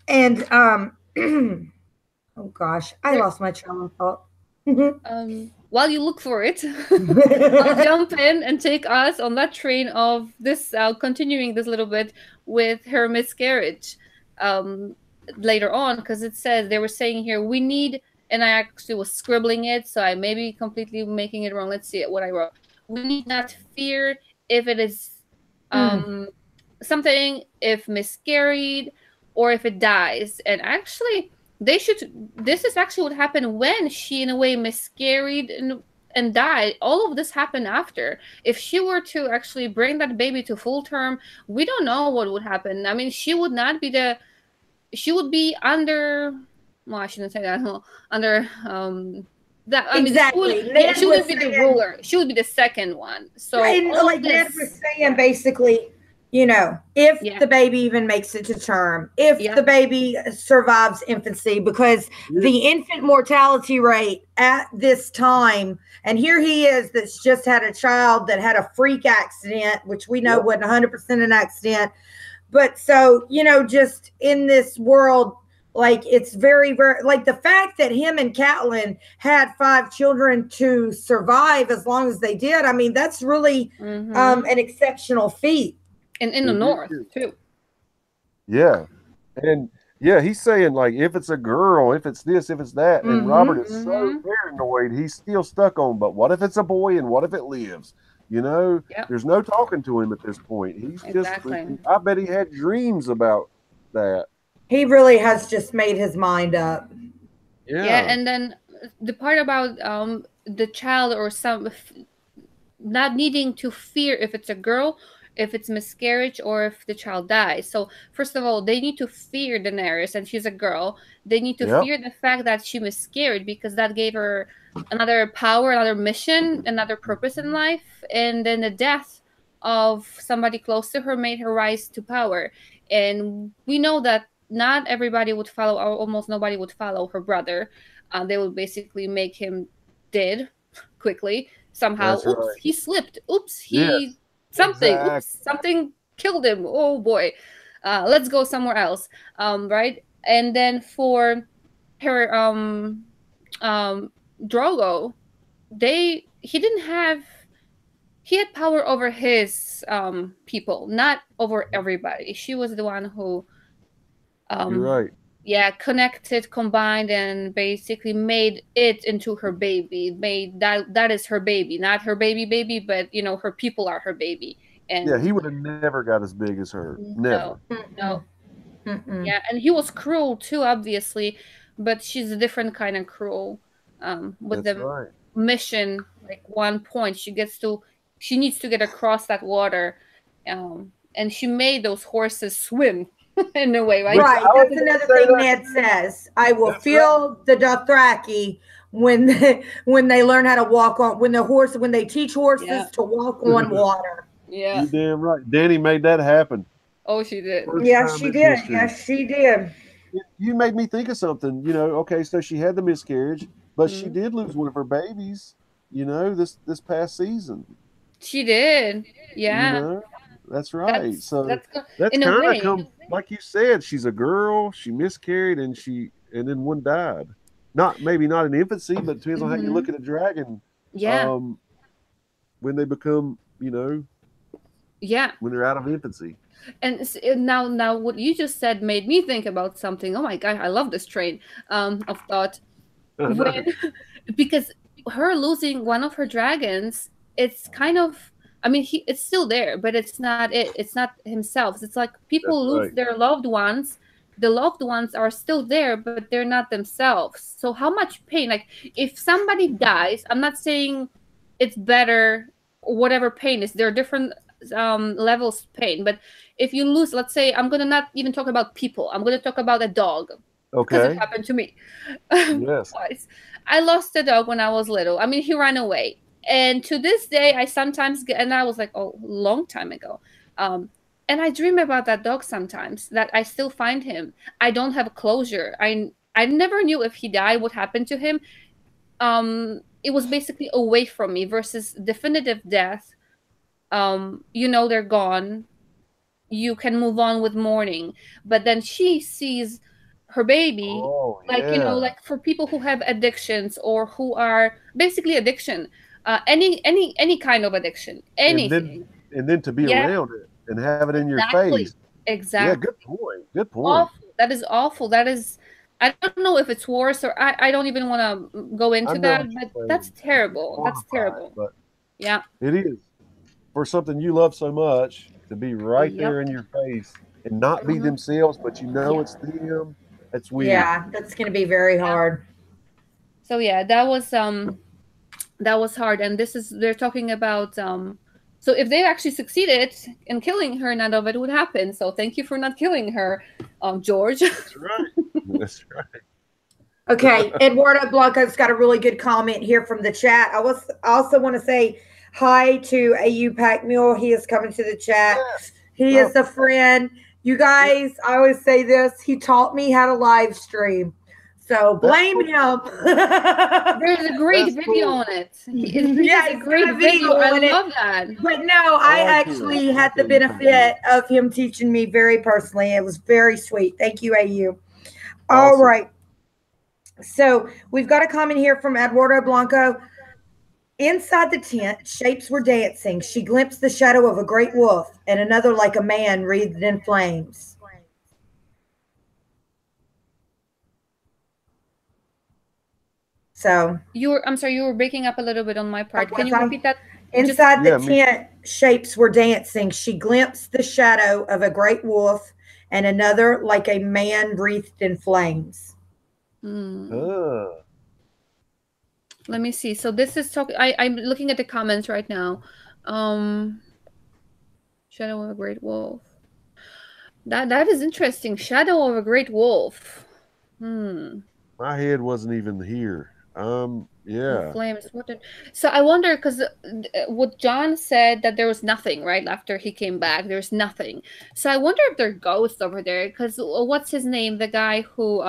And oh gosh, I There, lost my train of thought. while you look for it, I'll jump in and take us on that train of this, continuing this little bit with her miscarriage um, later on, because it says they were saying here, we need, and I actually was scribbling it, so I may be completely making it wrong. Let's see what I wrote. We need not fear if it is Mm, something, if miscarried, or if it dies. And actually, they should. This is actually what happened when she, in a way, miscarried and died. All of this happened after. If she were to actually bring that baby to full term, we don't know what would happen. I mean, she would not be the. She would be under. Well, I shouldn't say that. Under that. I mean, she would. exactly. Yeah, Ned she was wouldn't be the saying, ruler. She would be the second one. So and all of like Ned was this. saying, basically, if Yeah. the baby even makes it to term, if Yeah. the baby survives infancy, because the infant mortality rate at this time, and here he is that's just had a child that had a freak accident, which we know Yep. wasn't 100% an accident. But so, just in this world, like it's very, very, like the fact that him and Catelyn had 5 children to survive as long as they did. I mean, that's really an exceptional feat. And in the It north is. too. Yeah. And yeah, he's saying like if it's a girl, if it's this, if it's that, and Robert is so paranoid, he's still stuck on. But what if it's a boy, and what if it lives? Yep. There's no talking to him at this point. He's Exactly. just. I bet he had dreams about that. He really has just made his mind up. Yeah, and then the part about the child, or some not needing to fear if it's a girl, if it's miscarriage, or if the child dies. So first of all, they need to fear Daenerys, and she's a girl. They need to fear the fact that she miscarried, because that gave her another power, another mission, another purpose in life. And then the death of somebody close to her made her rise to power. And we know that not everybody would follow, or almost nobody would follow her brother. They would basically make him dead quickly somehow. That's Oops, right. he slipped. Oops, he something. exactly. Oops, something killed him. Oh boy, let's go somewhere else. Right, and then for her Drogo, he had power over his people, not over everybody. She was the one who You're right. yeah, connected, combined, and basically made it into her baby. Made that is her baby, not her baby, but her people are her baby. And Yeah, he would have never got as big as her. Never. no. Yeah, and he was cruel too, obviously, but she's a different kind of cruel. With That's the right. mission, like one point, she needs to get across that water, and she made those horses swim in a way, right? Right. That's another thing Ned says. I will feel the Dothraki when they learn how to walk on, when they teach horses to walk on water. Yeah. You're damn right. Danny made that happen. Oh, she did. Yes, she did. Yes, she did. You made me think of something. Okay, so she had the miscarriage, but she did lose one of her babies. This past season. She did. Yeah. That's right. That's kind of come, like you said. She's a girl. She miscarried, and then one died. Maybe not in infancy, but depends on how you look at a dragon. Yeah. When they become, yeah, when they're out of infancy. And now what you just said made me think about something. Oh my god, I love this train of thought. Because her losing one of her dragons, it's kind of, I mean, it's still there, but it's not it. It's not himself. It's like people lose their loved ones. The loved ones are still there, but they're not themselves. So how much pain? Like, if somebody dies, I'm not saying it's better or whatever pain is. There are different levels of pain. But if you lose, let's say, I'm going to not even talk about people. I'm going to talk about a dog. Okay. Because it happened to me. Yes. Twice. I lost a dog when I was little. I mean, he ran away. And to this day, I sometimes get, and I was like, oh, long time ago. And I dream about that dog sometimes, that I still find him. I don't have closure. I never knew if he died, what happened to him. It was basically away from me versus definitive death. They're gone. You can move on with mourning. But then she sees her baby, Oh like, yeah. like for people who have addictions or who are basically addiction, any kind of addiction, anything. And then to be Yeah, around it and have it in your exactly. face. Yeah, Exactly. good point. Good point. Awful. That is awful. That is, I don't know if it's worse, or I don't even want to go I into know that, what but you're that's saying. terrible. That's Quantify it, terrible. but Yeah. it is for something you love so much to be right Yep. there in your face and not be Mhm. themselves, but you know Yeah. it's them. That's weird. Yeah, that's going to be very hard. So yeah, that was hard. And they're talking about so if they actually succeeded in killing her, none of it would happen. So thank you for not killing her, George. That's right. That's right. Okay, Eduardo Blanco's got a really good comment here from the chat. I also want to say hi to AU Pack Mule. He is coming to the chat. He is a friend. You guys, I always say this. He taught me how to live stream. So blame him. There's a great video on it. He has a great video. I love that. But no, I actually had the benefit of him teaching me very personally. It was very sweet. Thank you, AU. All right. So we've got a comment here from Eduardo Blanco. Inside the tent, shapes were dancing. She glimpsed the shadow of a great wolf and another like a man wreathed in flames. So I'm sorry, you were breaking up a little bit on my part. Can you repeat that? Inside the tent, shapes were dancing. She glimpsed the shadow of a great wolf and another like a man wreathed in flames. Let me see. So this is talking. I'm looking at the comments right now. Shadow of a great wolf. That is interesting. Shadow of a great wolf. My head wasn't even here. Yeah. Flames. So I wonder, because what John said, that there was nothing right after he came back. There's nothing. So I wonder if there are ghosts over there. Because what's his name? The guy who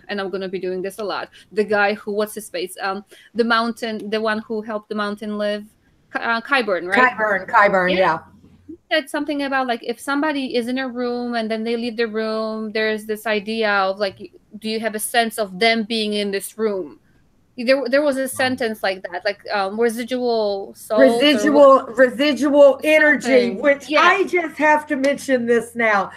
and I'm gonna be doing this a lot. The guy who, what's his face? The mountain, the one who helped the mountain live. Qyburn, right? Qyburn, yeah. He said something about like if somebody is in a room and then they leave the room, there's this idea of like, do you have a sense of them being in this room? There was a sentence like that, like residual soul, residual energy, which I just have to mention this now.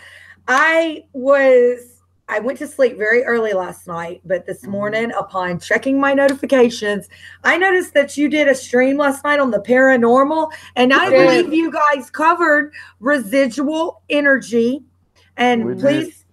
I went to sleep very early last night, but this morning, upon checking my notifications, I noticed that you did a stream last night on the paranormal, and I believe you guys covered residual energy. And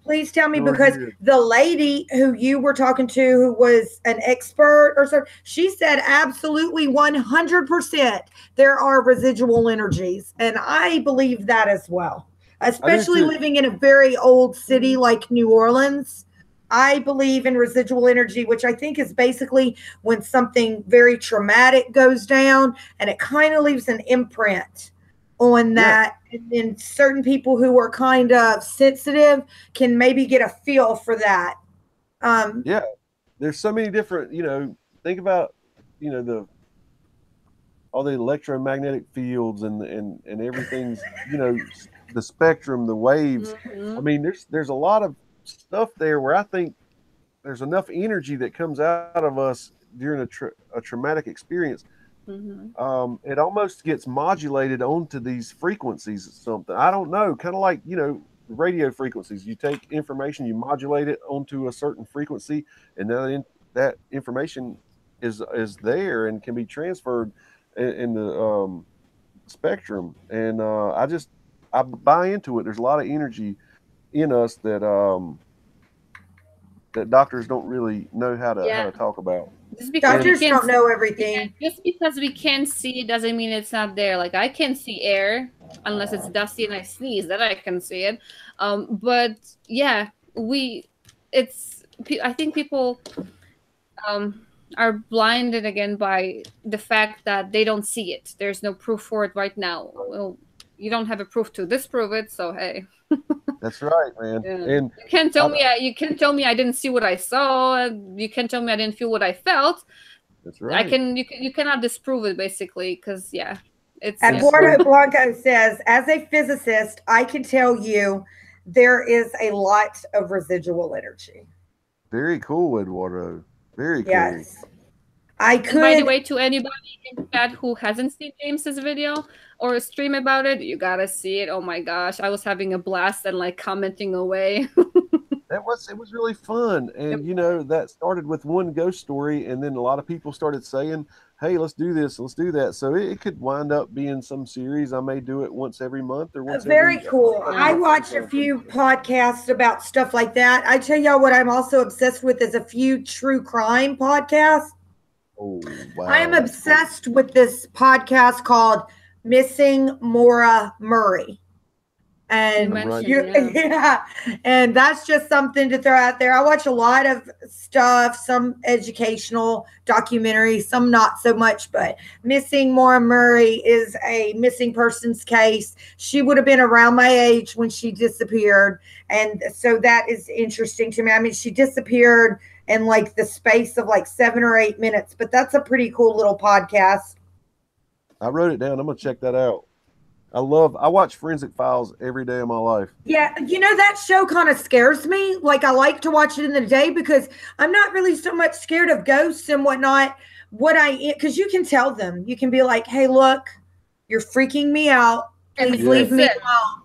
please tell me, because the lady who you were talking to, who was an expert or so, she said absolutely 100% there are residual energies. And I believe that as well, especially living in a very old city like New Orleans. I believe in residual energy, which I think is basically when something very traumatic goes down and it kind of leaves an imprint on that. And then certain people who are kind of sensitive can maybe get a feel for that. There's so many different, think about, all the electromagnetic fields and everything's, the spectrum, the waves. I mean, there's a lot of stuff there where I think there's enough energy that comes out of us during a traumatic experience. It almost gets modulated onto these frequencies or something. I don't know, kind of like, radio frequencies. You take information, you modulate it onto a certain frequency, and then that information is there and can be transferred in the spectrum. And I buy into it. There's a lot of energy in us that that doctors don't really know how to talk about. Doctors don't know everything. Just because we can't see it doesn't mean it's not there. Like I can see air unless it's dusty and I sneeze, that I can see it. But yeah, I think people are blinded again by the fact that they don't see it. There's no proof for it right now. Well, you don't have a proof to disprove it, so hey. That's right, man. Yeah. And you can't tell me I didn't see what I saw. You can't tell me I didn't feel what I felt. that's right. You cannot disprove it basically, because it's. Eduardo Blanco says, as a physicist, I can tell you there is a lot of residual energy. Very cool, Eduardo. Very cool. Yes. I could. And by the way, to anybody in chat who hasn't seen James's video or a stream about it, you gotta see it. Oh my gosh, I was having a blast and like commenting away. It was really fun, and you know, that started with one ghost story, and then a lot of people started saying, hey, let's do this, let's do that. So it could wind up being some series. I may do it once every month or once very cool. I watch a few podcasts about stuff like that. I tell y'all what I'm also obsessed with is a few true crime podcasts. Oh, wow. I am obsessed with this podcast called Missing Maura Murray. And and that's just something to throw out there. I watch a lot of stuff, some educational documentaries, some not so much, but Missing Maura Murray is a missing persons case. She would have been around my age when she disappeared. And so that is interesting to me. I mean, she disappeared in like the space of like 7 or 8 minutes, but that's a pretty cool little podcast. I wrote it down. I'm going to check that out. I watch Forensic Files every day of my life. Yeah, you know, that show kind of scares me. Like, I like to watch it in the day because I'm not really so much scared of ghosts and whatnot. Because you can tell them. You can be like, hey, look, you're freaking me out. Please leave me alone.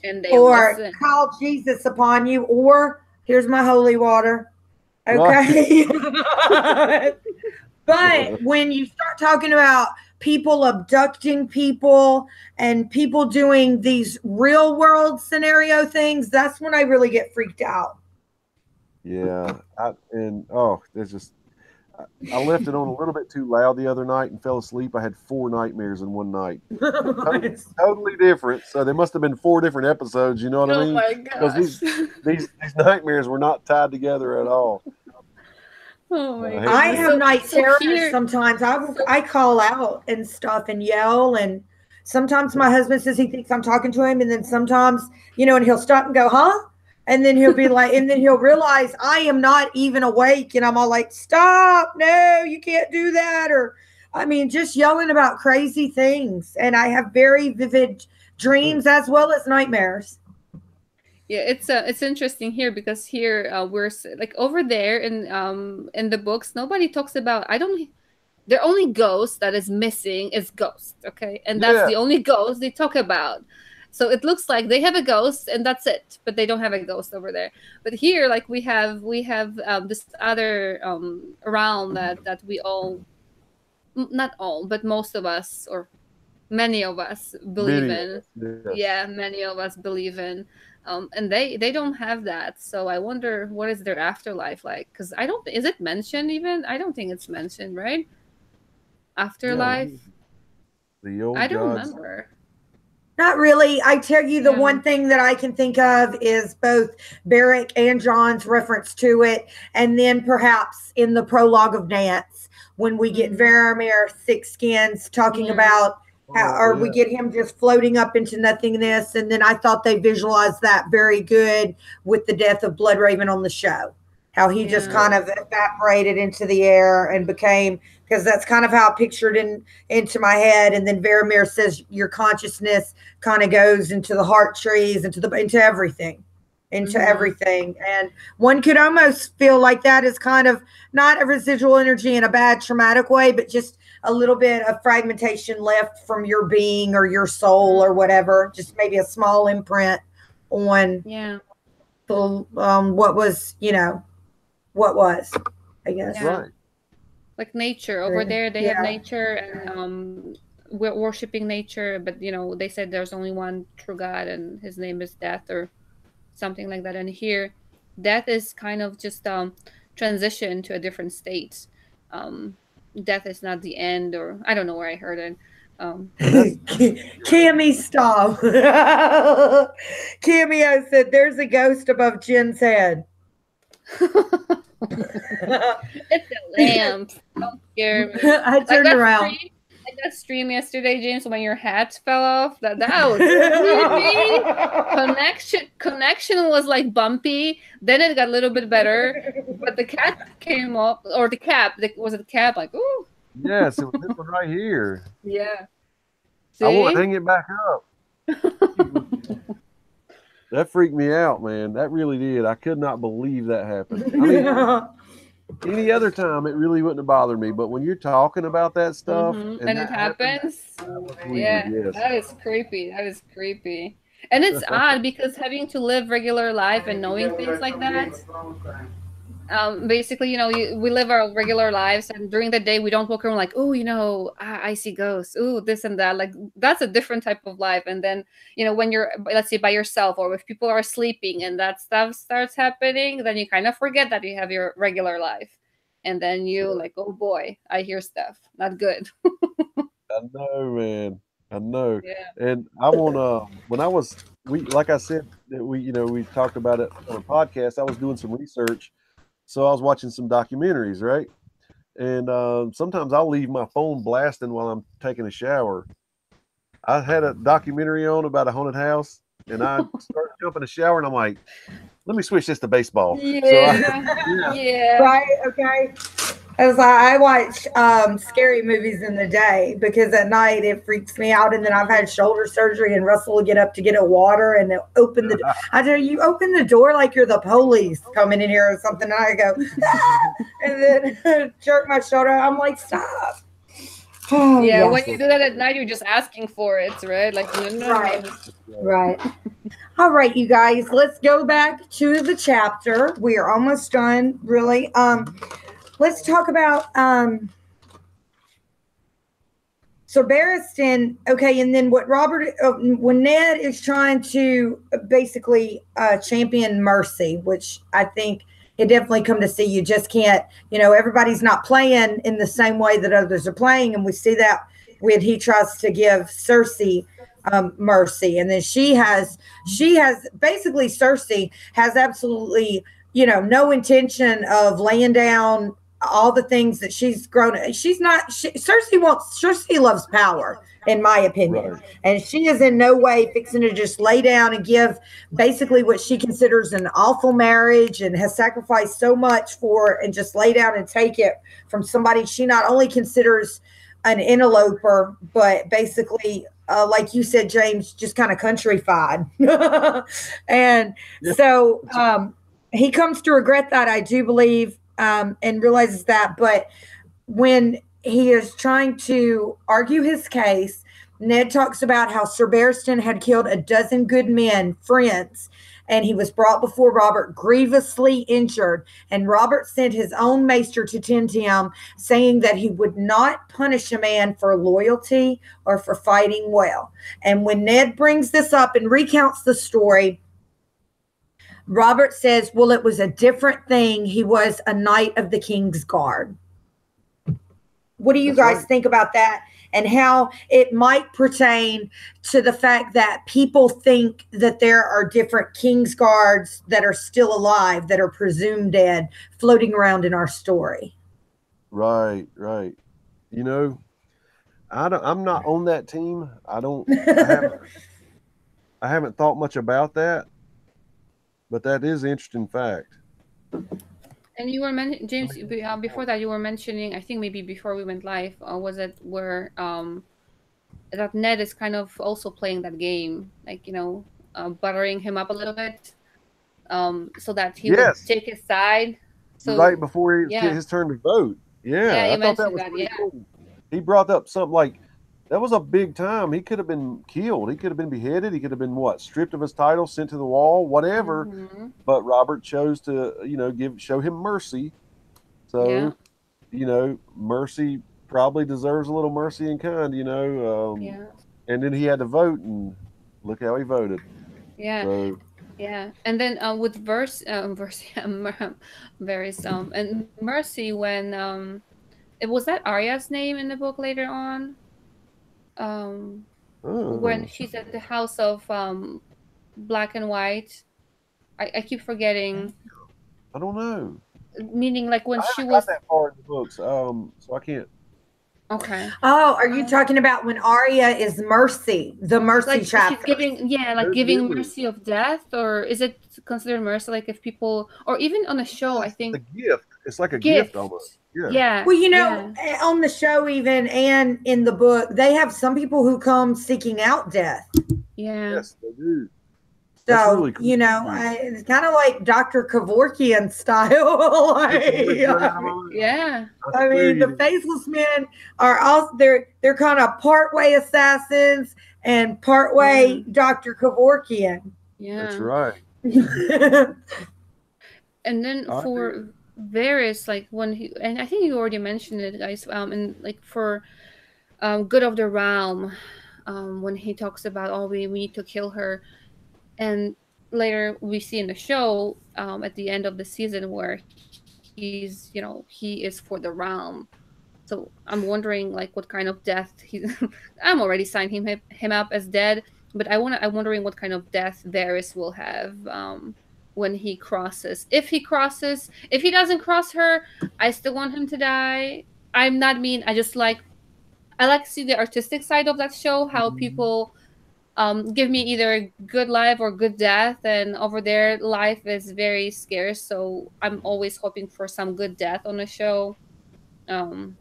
And they listen. Call Jesus upon you. Or here's my holy water. Okay. But when you start talking about people abducting people and people doing these real world scenario things, that's when I really get freaked out. Yeah. I left it on a little bit too loud the other night and fell asleep. I had 4 nightmares in one night. Totally different. So there must have been 4 different episodes. You know what I mean? Oh my gosh. Because these nightmares were not tied together at all. Oh my God. I have night terrors sometimes. I call out and stuff and yell, and sometimes my husband says he thinks I'm talking to him, and then sometimes, and he'll stop and go, huh? And then he'll be like, and then he'll realize I am not even awake, and I'm all like, stop, no, you can't do that. Or, I mean, just yelling about crazy things. And I have very vivid dreams as well as nightmares. Yeah, it's interesting here because here we're like over there in the books, nobody talks about. The only ghost that is missing is ghost, okay, and that's the only ghost they talk about. So it looks like they have a ghost and that's it, but they don't have a ghost over there. But here, like we have this other realm that we all, not all, but most of us or many of us believe in. Yes. Yeah, many of us believe in. And they don't have that, so I wonder what is their afterlife like? Because is it mentioned even? I don't think it's mentioned, right? Afterlife. The old I don't gods. remember. Not really. I tell you, the one thing that I can think of is both Barrick and John's reference to it, and then perhaps in the prologue of Nance when we get Varamir Thick Skins talking about. We get him just floating up into nothingness. And then I thought they visualized that very good with the death of Bloodraven on the show. How he just kind of evaporated into the air and became, because that's kind of how I pictured into my head. And then Varamir says your consciousness kind of goes into the heart trees, into everything. Everything. And one could almost feel like that is kind of not a residual energy in a bad traumatic way, but just a little bit of fragmentation left from your being or your soul or whatever, just maybe a small imprint on the what was, I guess. Right. Like nature over there, they have nature and we're worshiping nature, but they said there's only one true God and his name is death or something like that. And here death is kind of just transition to a different state. Death is not the end, or I don't know where I heard it. Cammy, stop. Cameo said there's a ghost above Jen's head. It's the lamps. Don't scare me. I turned around. Like that stream yesterday, James, when your hat fell off. That was creepy. Connection was like bumpy. Then it got a little bit better, but the cat came up, or the cap. Was it the cap? Like, ooh. Yes, it was this one right here. Yeah. See? I want to hang it back up. That freaked me out, man. That really did. I could not believe that happened. I mean, any other time, it really wouldn't have bothered me. But when you're talking about that stuff and it happens, yeah, yes. That is creepy. That is creepy. And it's odd because having to live regular life and knowing things like that, basically, you know, we live our regular lives, and during the day we don't walk around like, oh, you know, I see ghosts, oh, this and that. Like, that's a different type of life. And then, you know, when you're, let's say, by yourself, or if people are sleeping and that stuff starts happening, then you kind of forget that you have your regular life, and then you like, oh boy, I hear stuff, not good. I know, man. I know. Yeah. And I want when I was, like I said, that we talked about it on a podcast. I was doing some research. So I was watching some documentaries, right? And sometimes I'll leave my phone blasting while I'm taking a shower. I had a documentary on about a haunted house, and I started jumping a shower, and I'm like, let me switch this to baseball. Yeah. Yeah. Right, okay. I was like, I watch scary movies in the day because at night it freaks me out. And then I've had shoulder surgery, and Russell will get up to get a water and open the door. I tell you, open the door like you're the police coming in here or something. And I go, ah! And then jerk my shoulder. I'm like, stop. Oh, yeah, yes. When you do that at night, you're just asking for it, right? Like, no. Right. Right. All right, you guys, let's go back to the chapter. We are almost done, really. Let's talk about so Barristan, okay, and then what Robert, when Ned is trying to basically champion mercy, which I think it definitely come to see, you just can't, everybody's not playing in the same way that others are playing, and we see that when he tries to give Cersei mercy, and then she has basically, Cersei has absolutely, no intention of laying down all the things that she's grown. Cersei loves power, in my opinion. Right. And she is in no way fixing to just lay down and give basically what she considers an awful marriage and has sacrificed so much for, and just lay down and take it from somebody she not only considers an interloper, but basically, like you said, James, just kind of countrified. And so he comes to regret that, I do believe, and realizes that. But when he is trying to argue his case, Ned talks about how Sir Barristan had killed a dozen good men, friends, and he was brought before Robert grievously injured. And Robert sent his own maester to tend him, saying that he would not punish a man for loyalty or for fighting well. And when Ned brings this up and recounts the story, Robert says, well, it was a different thing. He was a knight of the King's Guard. What do you guys think about that, and how it might pertain to the fact that people think that there are different King's Guards that are still alive, that are presumed dead, floating around in our story? Right. I'm not on that team. I haven't thought much about that. But that is an interesting fact. And you were mentioning, James, before that you were mentioning, I think maybe before we went live, was it where that Ned is kind of also playing that game, like, buttering him up a little bit, so that he would take his side. So right before his turn to vote. Yeah, I thought that was pretty cool. He brought up something like, that was a big time. He could have been killed. He could have been beheaded. He could have been stripped of his title, sent to the wall, whatever. Mm-hmm. But Robert chose to, show him mercy. So, mercy probably deserves a little mercy in kind, And then he had to vote, and look how he voted. Yeah. So, yeah. And then with Mercy, and Mercy, when it was that Arya's name in the book later on. When she's at the house of Black and White, I keep forgetting. I don't know. Meaning, like when I she haven't was got that far in the books, so I can't. okay. Oh, are you talking about when Arya is Mercy, the Mercy Like she's chapter? giving, yeah, like No, giving really. mercy of death, or is it considered mercy? Like if people, or even on a show, I Yes, the think gift. It's like a gift gift. almost. Yeah. Yeah, Well, you know, yeah, on the show, even and in the book, they have some people who come seeking out death. yeah, Yes, they do. That's So, really cool. you know, it's kind of like Dr. Kevorkian style. Get your head right out of Like, my mouth. yeah, I swear mean, you the did. faceless men are also they're kind of part way assassins and part yeah, way Dr. Kevorkian. That's yeah. right. And then I do. for Varys, like when he, and I think you already mentioned it, guys. And like for good of the realm, when he talks about, oh, we need to kill her, and later we see in the show, at the end of the season where he's, he is for the realm. So I'm wondering like what kind of death he. I'm already signed him up as dead, but I'm wondering what kind of death Varys will have when he crosses. If he crosses, if he doesn't cross her, I still want him to die. I'm not mean. I like to see the artistic side of that show. How people give me either good life or good death, and over there life is very scarce. So I'm always hoping for some good death on the show. Um,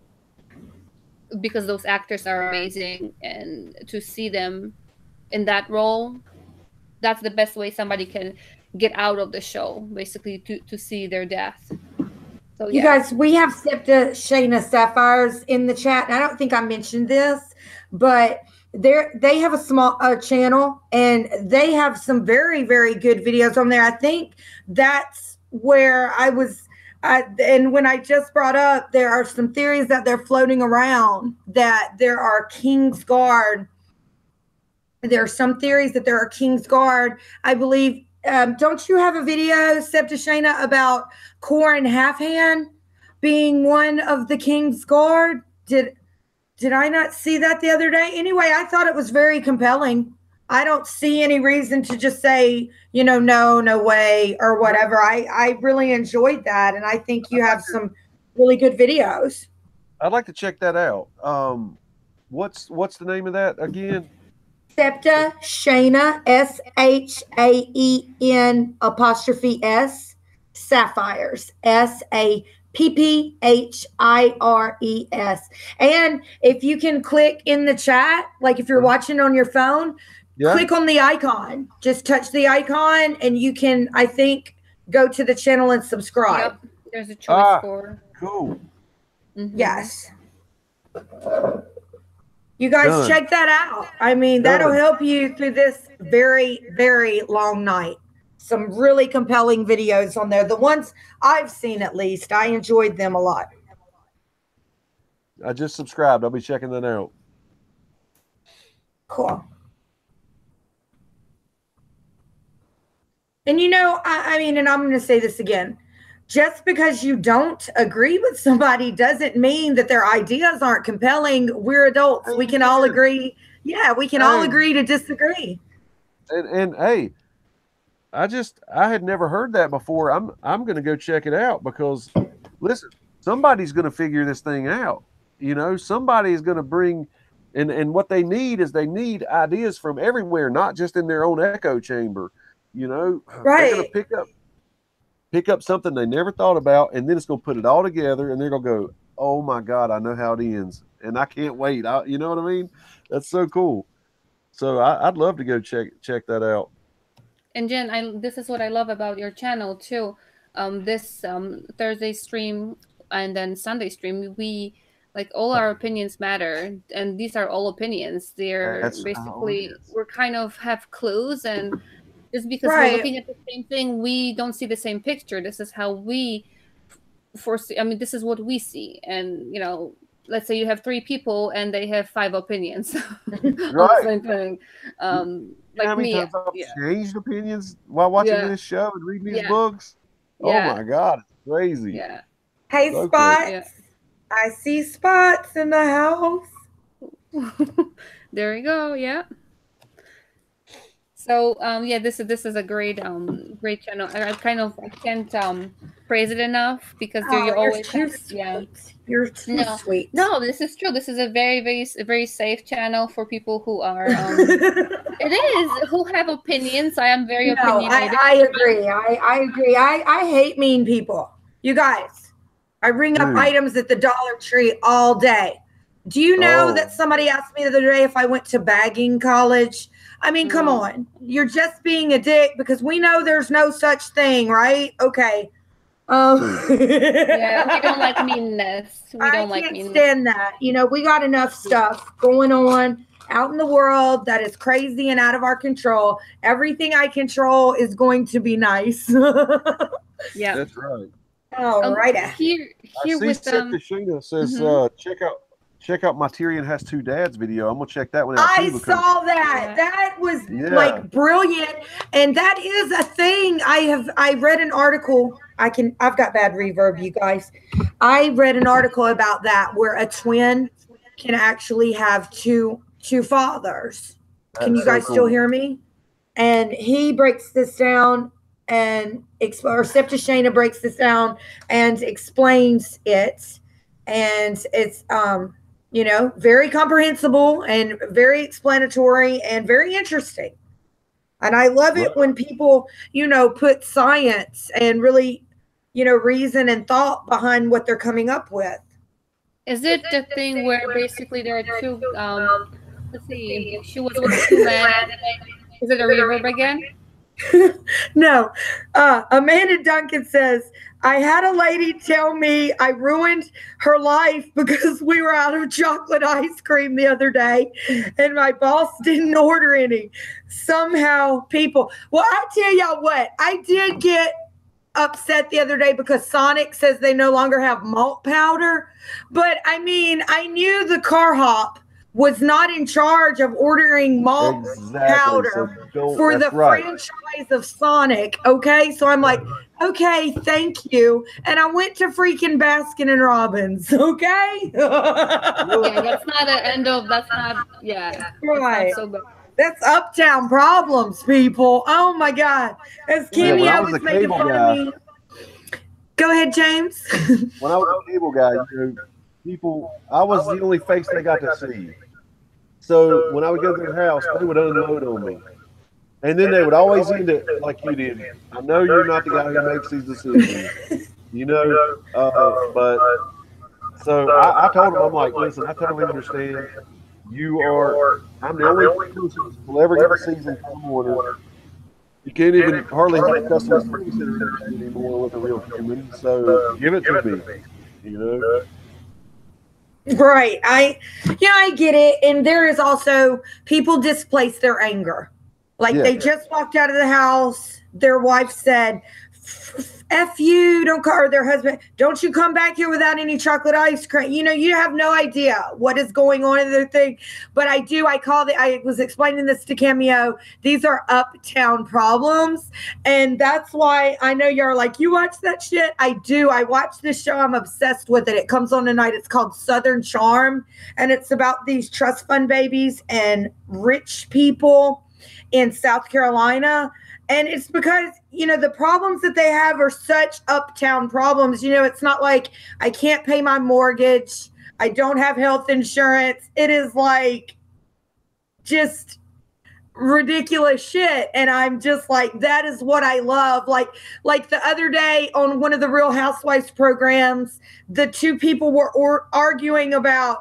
because those actors are amazing, and to see them in that role, that's the best way somebody can get out of the show, basically, to see their death. So You yeah. guys, we have Septa Shayna Sapphires in the chat, and I don't think I mentioned this, but they have a small channel, and they have some very very good videos on there. I think that's where I was. And when I just brought up, there are some theories that they're floating around that there are King's Guard. There are some theories that there are King's Guard. I believe. Don't you have a video, Septa Shayna, about Corin Halfhand being one of the King's Guard? Did I not see that the other day? Anyway, I thought it was very compelling. I don't see any reason to just say, no way or whatever. I really enjoyed that, and I think you have some really good videos. I'd like to check that out. What's the name of that again? Septa Shayna, SHAEN apostrophe S, Sapphires, SAPPHIRES. And if you can click in the chat, like if you're watching on your phone, click on the icon. Just touch the icon, and you can, I think, go to the channel and subscribe. Yep. There's a choice for. Cool. Mm-hmm. Yes. You guys Done. check that out. I mean, that'll help you through this very, very long night. Some really compelling videos on there. The ones I've seen, at least, I enjoyed them a lot. I just subscribed. I'll be checking that out. Cool. And I mean, and I'm going to say this again. Just because you don't agree with somebody doesn't mean that their ideas aren't compelling. We're adults. We can all agree. Yeah, we can all agree to disagree. And hey, I had never heard that before. I'm going to go check it out because, listen, somebody's going to figure this thing out. Somebody is going to bring, and what they need is they need ideas from everywhere, not just in their own echo chamber. They're going to pick up something they never thought about, and then it's going to put it all together, and they're going to go, oh my God, I know how it ends, and I can't wait. You know what I mean? That's so cool. So I'd love to go check that out. And Jen, this is what I love about your channel too. This Thursday stream and then Sunday stream, we like all our opinions matter, and these are all opinions. They're basically we're kind of have clues, and just because we're looking at the same thing, we don't see the same picture. This is how we foresee. I mean, this is what we see, and let's say you have 3 people and they have 5 opinions on the same thing. Like how many me, times I've changed opinions while watching this show and reading these books? Oh my God, it's crazy. Yeah. Hey, so Spots. Yeah. I see Spots in the house. There you go. Yeah. So this is a great channel. I can't praise it enough because Oh, you're always too sweet. You're too sweet. No, this is true. This is a very safe channel for people who are it is who have opinions. I am very opinionated. I agree. I agree. I hate mean people. You guys, I bring up items at the Dollar Tree all day. Do you know that somebody asked me the other day if I went to bagging college? I mean, come on. You're just being a dick because we know there's no such thing, right? Okay. Yeah, we don't like meanness. We don't like meanness. I can't stand that. You know, we got enough stuff going on out in the world that is crazy and out of our control. Everything I control is going to be nice. Yeah. That's right. All right. Here with Sheena says, check out my Tyrion Has Two Dads video. I'm gonna check that one out. I saw that. That was like brilliant, and that is a thing. I read an article. I've got bad reverb, you guys. I read an article about that where a twin can actually have two fathers. Can you guys still hear me? And he breaks this down and Shayna breaks this down and explains it, and it's you know, very comprehensible and very explanatory and very interesting. And I love it when people, you know, put science and really, you know, reason and thought behind what they're coming up with. Is it the thing where basically there are two let's see, she was with two men? Is it a reverb again? No. Amanda Duncan says, I had a lady tell me I ruined her life because we were out of chocolate ice cream the other day and my boss didn't order any. Somehow people, well, I tell y'all what, I did get upset the other day because Sonic says they no longer have malt powder. But I mean, I knew the car hop was not in charge of ordering malt powder for the franchise of Sonic. Okay. So I'm like, okay, thank you. And I went to freaking Baskin and Robbins. Okay. Yeah, that's not an end of, that's not, yeah. Right. That's so bad. That's uptown problems, people. Oh my God. As Kimmy always making fun of me. Go ahead, James. When I was a cable guy, you know, I was the only face they got to see. So when I would go to their house, they would unload on me. And then they would always end it like you did. I know you're not the guy who makes these decisions. You know, but so I told them, I'm like, listen, I totally understand. I'm the only person who'll ever get a season from order. You can't even hardly have customer service interaction anymore with a real human. So give it to me, you know. Right. I get it. And there is also people displace their anger. Like they just walked out of the house. Their wife said, F you, don't call, or their husband, don't you come back here without any chocolate ice cream. You know, you have no idea what is going on in their thing. But I was explaining this to Cameo. These are uptown problems. And that's why I know you're like, you watch that shit? I do. I watch this show. I'm obsessed with it. It comes on tonight. It's called Southern Charm. And it's about these trust fund babies and rich people in South Carolina. And it's because, you know, the problems that they have are such uptown problems. You know, it's not like I can't pay my mortgage. I don't have health insurance. It is like just ridiculous shit. And I'm just like, that is what I love. Like the other day on one of the Real Housewives programs, the two people were arguing about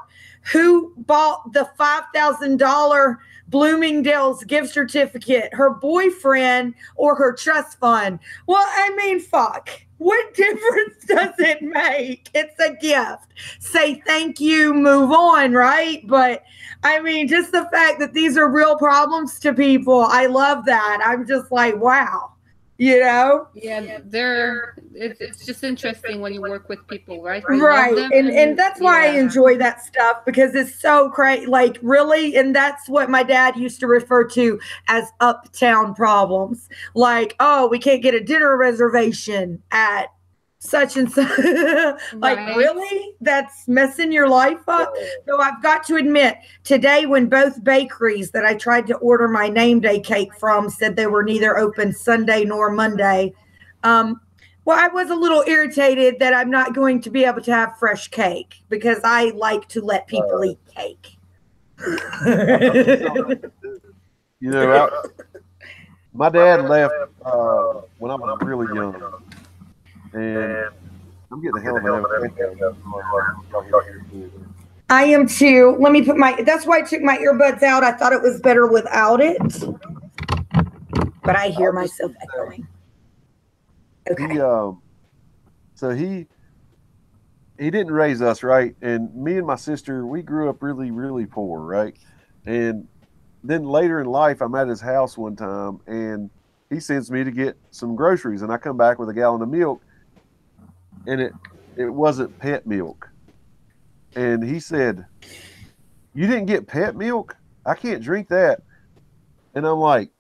who bought the $5,000 Bloomingdale's gift certificate, her boyfriend or her trust fund. Well, I mean, fuck. What difference does it make? It's a gift. Say thank you, move on, right? But I mean, just the fact that these are real problems to people, I love that. I'm just like, wow. You know? Yeah, it's just interesting when you work with people, right? Right. And that's why I enjoy that stuff, because it's so great. Like, really, and that's what my dad used to refer to as uptown problems. Like, oh, we can't get a dinner reservation at such and such. Like, really? That's messing your life up? So I've got to admit, today when both bakeries that I tried to order my name day cake from said they were neither open Sunday nor Monday, Well, I was a little irritated that I'm not going to be able to have fresh cake because I like to let people eat cake. You know, my dad left when I was really young, and I'm getting a hell of an echo. I am too. Let me put that's why I took my earbuds out. I thought it was better without it, but I hear myself echoing. Okay. So he didn't raise us, right? And me and my sister, we grew up really, really poor, right? And then later in life, I'm at his house one time, and he sends me to get some groceries, and I come back with a gallon of milk, and it wasn't pet milk. And he said, "You didn't get pet milk? I can't drink that." And I'm like,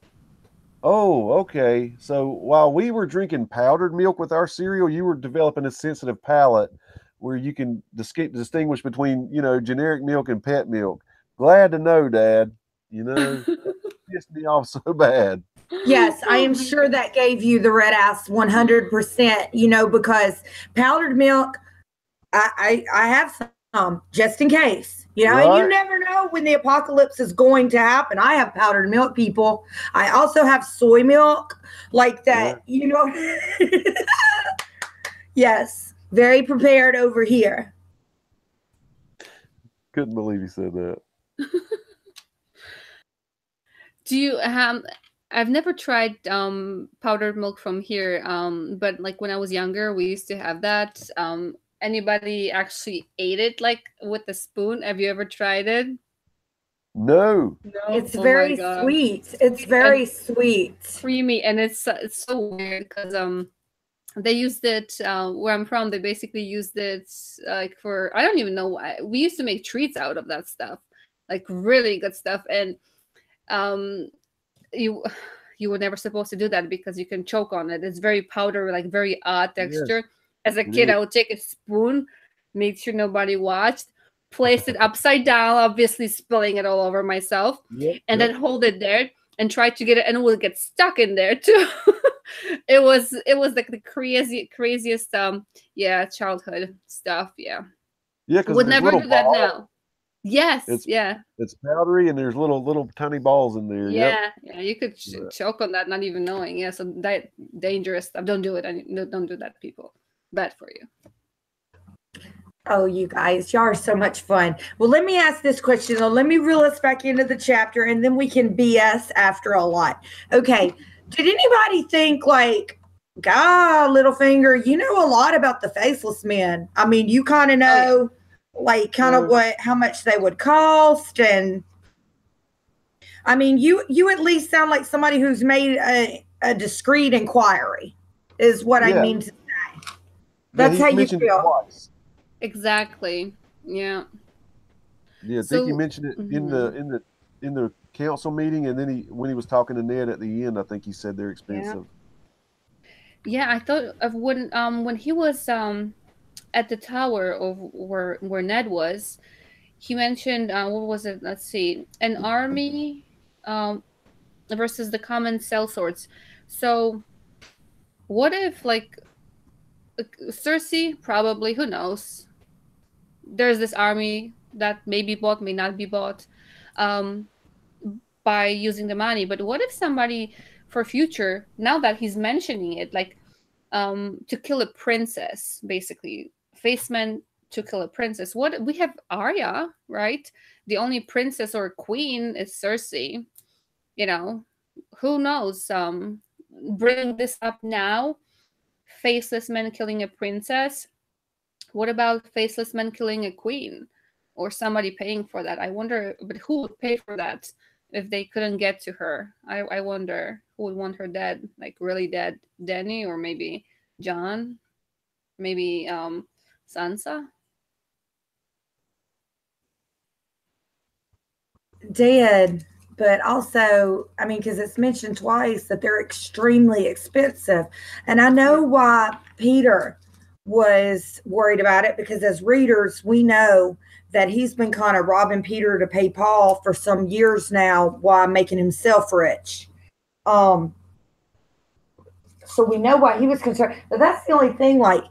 "Oh, okay. So while we were drinking powdered milk with our cereal, you were developing a sensitive palate where you can distinguish between, generic milk and pet milk. Glad to know, Dad. Pissed me off so bad." Yes, I am sure that gave you the red ass 100%, because powdered milk, I have some just in case, Right. And you never know when the apocalypse is going to happen. I have powdered milk, people. I also have soy milk like that, Yes, very prepared over here. Couldn't believe he said that. Do you I've never tried powdered milk from here, but like when I was younger, we used to have that. Anybody actually ate it like with a spoon? Have you ever tried it? No. It's very sweet. It's very sweet, creamy, and it's so weird because they used it where I'm from. They basically used it like for, I don't even know why. We used to make treats out of that stuff, like really good stuff. And you were never supposed to do that because you can choke on it. It's very powdery, like very odd texture. Yes. As a kid, I would take a spoon, make sure nobody watched, place it upside down, obviously spilling it all over myself, and then hold it there and try to get it, and it would get stuck in there too. It was like the craziest childhood stuff. Yeah, because would never do that now. Yes, it's powdery, and there's little tiny balls in there. Yeah, you could choke on that, not even knowing. Yeah, so that dangerous stuff. Don't do it. Don't do that, people. Bad for you. Oh, you guys, y'all are so much fun. Well, let me ask this question, though. Let me reel us back into the chapter, and then we can BS after a lot. Okay, did anybody think, like, God, Littlefinger, you know a lot about the Faceless Men. I mean, you kind of know, like, kind of how much they would cost, and I mean, you at least sound like somebody who's made a discreet inquiry, is what I mean to say. That's how you feel. Twice. Exactly. Yeah. Yeah, I think he mentioned it in the council meeting, and then when he was talking to Ned at the end, I think he said they're expensive. Yeah, I thought of when he was at the tower of where Ned was, he mentioned what was it? Let's see, an army versus the common sellswords. So what if, like, Cersei, probably, who knows? There's this army that may be bought, may not be bought by using the money. But what if somebody for future, now that he's mentioning it, like to kill a princess, basically, Facemen to kill a princess. What we have Arya, right? The only princess or queen is Cersei. Who knows? Bringing this up now, faceless men killing a princess. What about faceless men killing a queen or somebody paying for that? I wonder, but who would pay for that if they couldn't get to her? I wonder who would want her dead, like really dead. Dany, or maybe Jon, maybe Sansa. Dead. But also, I mean, because it's mentioned twice that they're extremely expensive. And I know why Peter was worried about it, because as readers, we know that he's been kind of robbing Peter to pay Paul for some years now while making himself rich. so we know why he was concerned. But that's the only thing, like,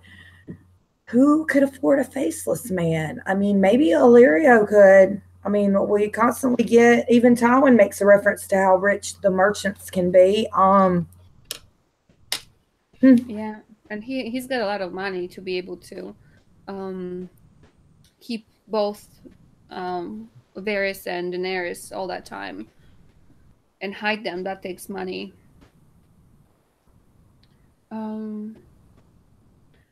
who could afford a faceless man? I mean, maybe Illyrio could. I mean, we constantly get, even Tywin makes a reference to how rich the merchants can be. Yeah, and he's got a lot of money to be able to keep both Varys and Daenerys all that time and hide them. That takes money.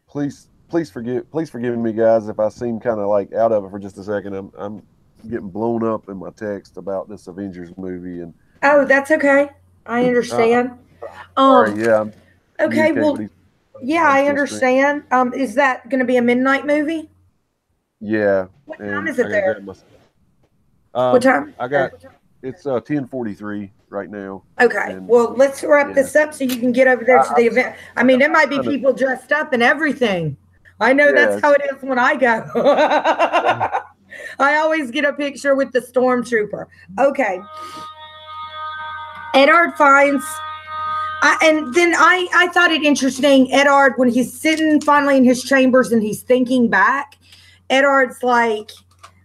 Please forgive me, guys, if I seem kind of like out of it for just a second. I'm getting blown up in my text about this Avengers movie, and oh, that's okay. I understand. Sorry, yeah. Okay, well, yeah, I understand. Is that going to be a midnight movie? Yeah. What time is it there? What time? It's 10:43 right now. Okay, well, let's wrap this up so you can get over there to the event. I mean, there might be people dressed up and everything. I know that's how it is when I go. I always get a picture with the stormtrooper. Okay. Eddard finds, and then I thought it interesting, Eddard, when he's sitting finally in his chambers and he's thinking back, Eddard's like,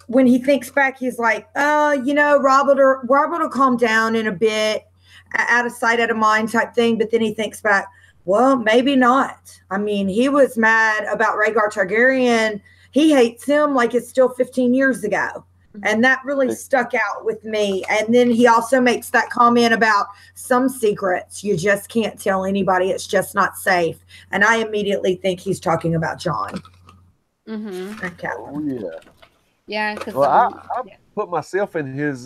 when he thinks back, he's like, Robert will calm down in a bit, out of sight, out of mind type thing. But then he thinks back, well, maybe not. I mean, he was mad about Rhaegar Targaryen. He hates him like it's still 15 years ago. And that really stuck out with me. And then he also makes that comment about some secrets you just can't tell anybody. It's just not safe. And I immediately think he's talking about Jon. Okay. Oh, yeah. Yeah, because I put myself in his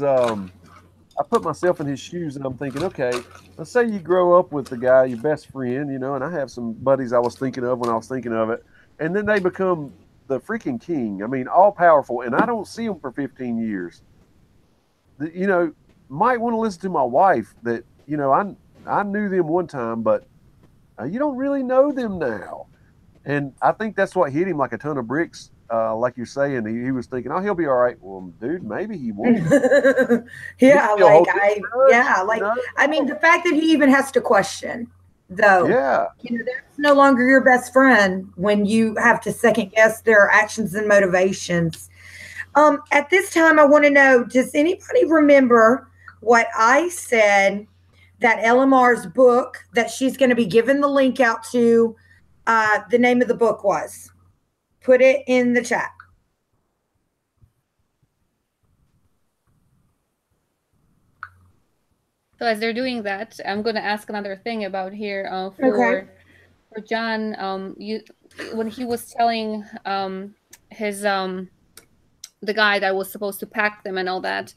shoes, and I'm thinking, okay, let's say you grow up with the guy, your best friend, and I have some buddies I was thinking of when I was thinking of it, and then they become the freaking king. I mean, all powerful, and I don't see them for 15 years. Might want to listen to my wife that I knew them one time, but you don't really know them now, and I think that's what hit him like a ton of bricks. Like you're saying, he was thinking, oh, he'll be all right. Well, dude, maybe he won't. I mean, the fact that he even has to question, though, that's no longer your best friend when you have to second guess their actions and motivations. At this time, I want to know, does anybody remember what I said that LMR's book that she's going to be giving the link out to, the name of the book was? Put it in the chat. So as they're doing that, I'm going to ask another thing about here for Jon. When he was telling his the guy that was supposed to pack them and all that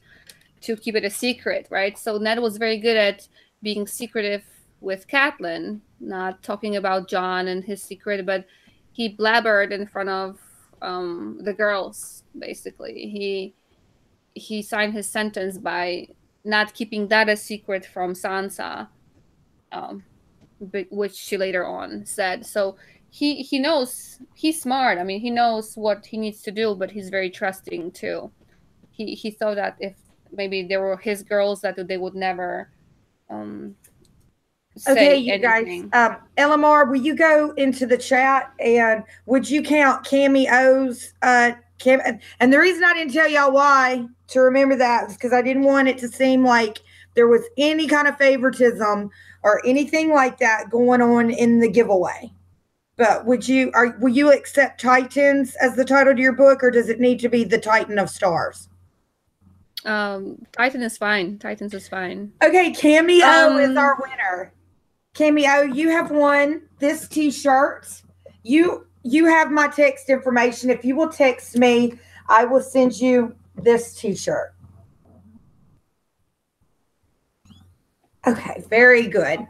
to keep it a secret, right? So Ned was very good at being secretive with Catelyn, not talking about Jon and his secret, but he blabbered in front of the girls. Basically, he signed his sentence by not keeping that a secret from Sansa, which she later on said. So he knows, he's smart. I mean, he knows what he needs to do, but he's very trusting too. He thought that if maybe they were his girls, that they would never okay, you anything. Guys, LMR, will you go into the chat and would you count cameos? And the reason I didn't tell y'all why to remember that is because I didn't want it to seem like there was any kind of favoritism or anything like that going on in the giveaway. But will you accept Titans as the title to your book, or does it need to be the Titan of Stars? Titan is fine. Titans is fine. Okay, Cameo is our winner. Cameo, you have won this t-shirt. You have my text information. If you will text me, I will send you this t-shirt. Okay, very good.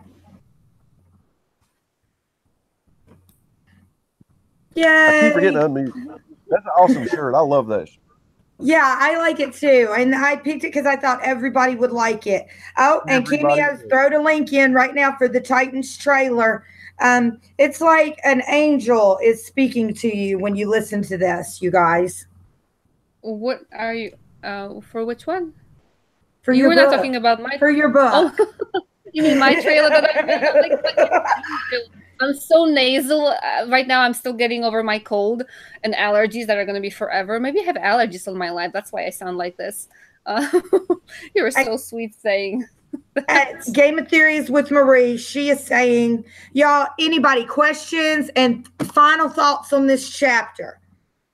Yay. I keep forgetting to unmute. That's an awesome shirt. I love that shirt. Yeah, I like it too. And I picked it because I thought everybody would like it. Oh, and Cameo's throw the link in right now for the Titans trailer. It's like an angel is speaking to you when you listen to this, you guys. What are you, for which one? For you your were book. Not talking about my... For your book. Oh. You mean my trailer that I'm so nasal right now. I'm still getting over my cold and allergies that are going to be forever. Maybe I have allergies all my life. That's why I sound like this. You were so sweet saying. At Game of Theories with Marie, she is saying, y'all, anybody questions and final thoughts on this chapter?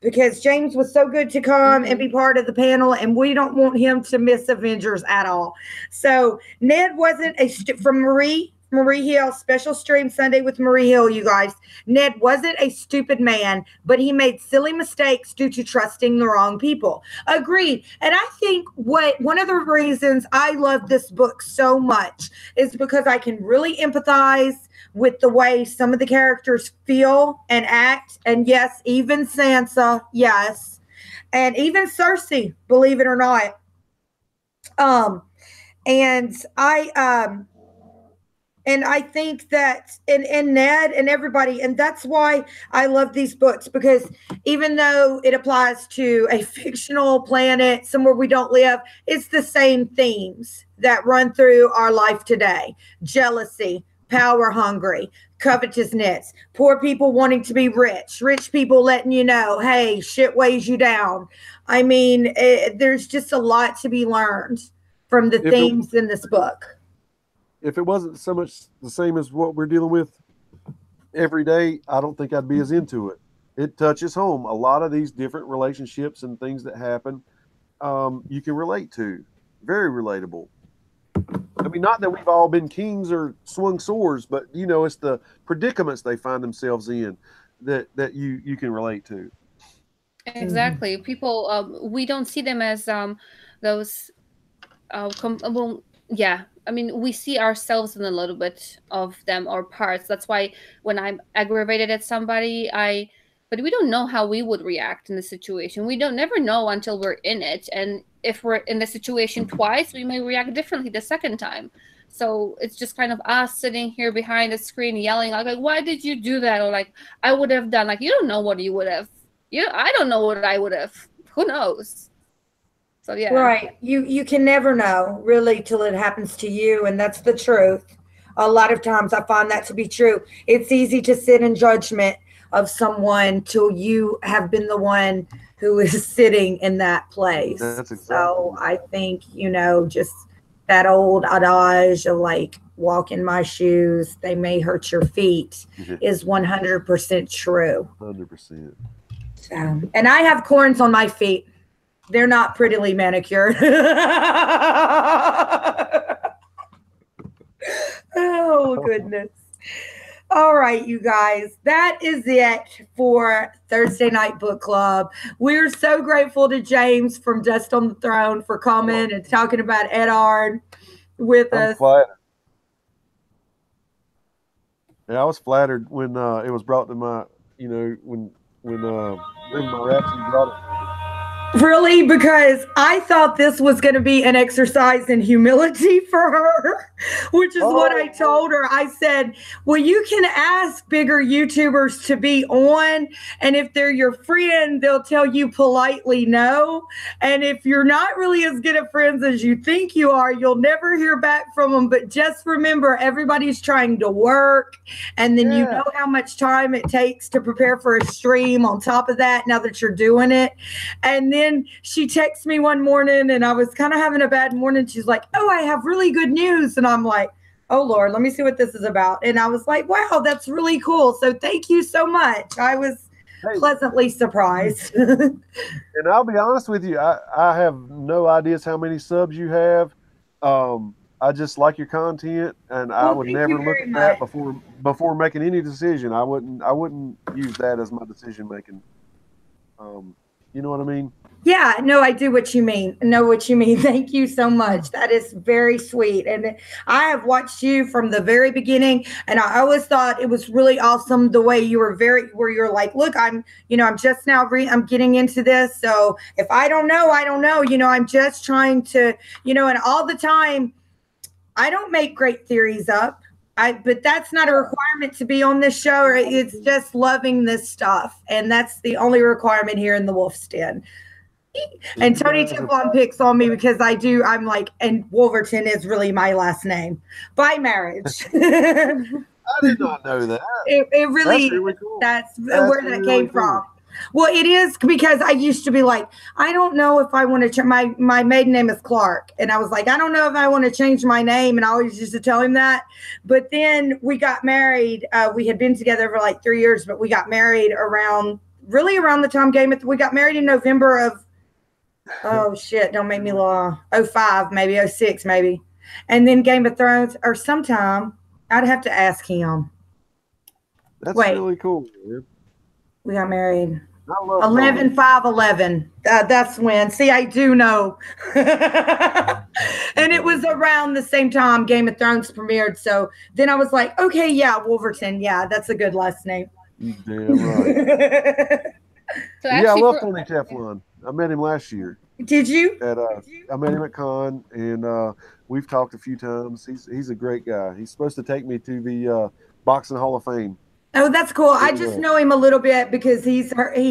Because James was so good to come and be part of the panel, and we don't want him to miss Avengers at all. So Ned wasn't from Marie Hill, special stream Sunday with Marie Hill, you guys. Ned wasn't a stupid man, but he made silly mistakes due to trusting the wrong people. Agreed. And I think one of the reasons I love this book so much is because I can really empathize with the way some of the characters feel and act. And yes, even Sansa, yes. And even Cersei, believe it or not. And I think that and Ned and everybody, and that's why I love these books, because even though it applies to a fictional planet somewhere we don't live, it's the same themes that run through our life today. Jealousy, power hungry, covetousness, poor people wanting to be rich people letting you know, hey, shit weighs you down. I mean, there's just a lot to be learned from the themes in this book. If it wasn't so much the same as what we're dealing with every day, I don't think I'd be as into it. It touches home. A lot of these different relationships and things that happen, you can relate to. Very relatable. I mean, not that we've all been kings or swung swords, but, you know, it's the predicaments they find themselves in that you can relate to. Exactly. People, we don't see them as those, yeah. I mean, we see ourselves in a little bit of them or parts. That's why when I'm aggravated at somebody, but we don't know how we would react in the situation. We don't never know until we're in it. And if we're in the situation twice, we may react differently the second time. So it's just kind of us sitting here behind the screen yelling, like, why did you do that? Or like, I would have done, like, you don't know what you would have. I don't know what I would have. Who knows? So yeah. Right. You can never know really till it happens to you. And that's the truth. A lot of times I find that to be true. It's easy to sit in judgment of someone till you have been the one who is sitting in that place. That's exactly. So I think, just that old adage of like, walk in my shoes, they may hurt your feet is 100% true. 100%. So, and I have corns on my feet. They're not prettily manicured. Oh, goodness. All right, you guys, that is it for Thursday Night Book Club. We're so grateful to James from Dust on the Throne for coming and talking about Eddard with us. Flattered. Yeah, I was flattered when it was brought to my, when my Rhapsody brought it. Really? Because I thought this was going to be an exercise in humility for her, which is what I told her. I said, well, you can ask bigger YouTubers to be on, and if they're your friend, they'll tell you politely no. And if you're not really as good of friends as you think you are, you'll never hear back from them. But just remember, everybody's trying to work, and then you know how much time it takes to prepare for a stream on top of that now that you're doing it. And then she texted me one morning and I was kind of having a bad morning. She's like, oh, I have really good news. And I'm like, oh, Lord, let me see what this is about. And I was like, wow, that's really cool. So thank you so much. I was pleasantly surprised. And I'll be honest with you, I have no ideas how many subs you have. I just like your content, and I would never look at that before making any decision. I wouldn't use that as my decision making. You know what I mean? Yeah, no, I do what you mean. Know what you mean. Thank you so much. That is very sweet. And I have watched you from the very beginning, and I always thought it was really awesome the way you were where you're like, look, I'm just now I'm getting into this. So if I don't know, I don't know. I'm just trying to, and all the time, I don't make great theories up. But that's not a requirement to be on this show. It's just loving this stuff. And that's the only requirement here in the Wolf's Den. And Tony Teflon picks on me because I'm like, and Wolverton is really my last name by marriage. I did not know that. It really, that's really cool. That's where that came from. Well, it is because I used to be like, I don't know if I want to change my maiden name is Clark. And I was like, I don't know if I want to change my name. And I always used to tell him that. But then we got married. We had been together for like 3 years, but we got married around the time we got married in November of, oh shit, don't make me lie, 05, maybe 06, maybe. And then Game of Thrones, or sometime, I'd have to ask him. That's really cool, man. We got married 11/5/11. That's when. See, I do know. And it was around the same time Game of Thrones premiered. So then I was like, okay, yeah, Wolverton. Yeah, that's a good last name. Damn right. So yeah, I love Tony Teflon. I met him last year. Did you? I met him at con, and we've talked a few times. He's a great guy. He's supposed to take me to the Boxing Hall of Fame. Oh, that's cool. I just know him a little bit because he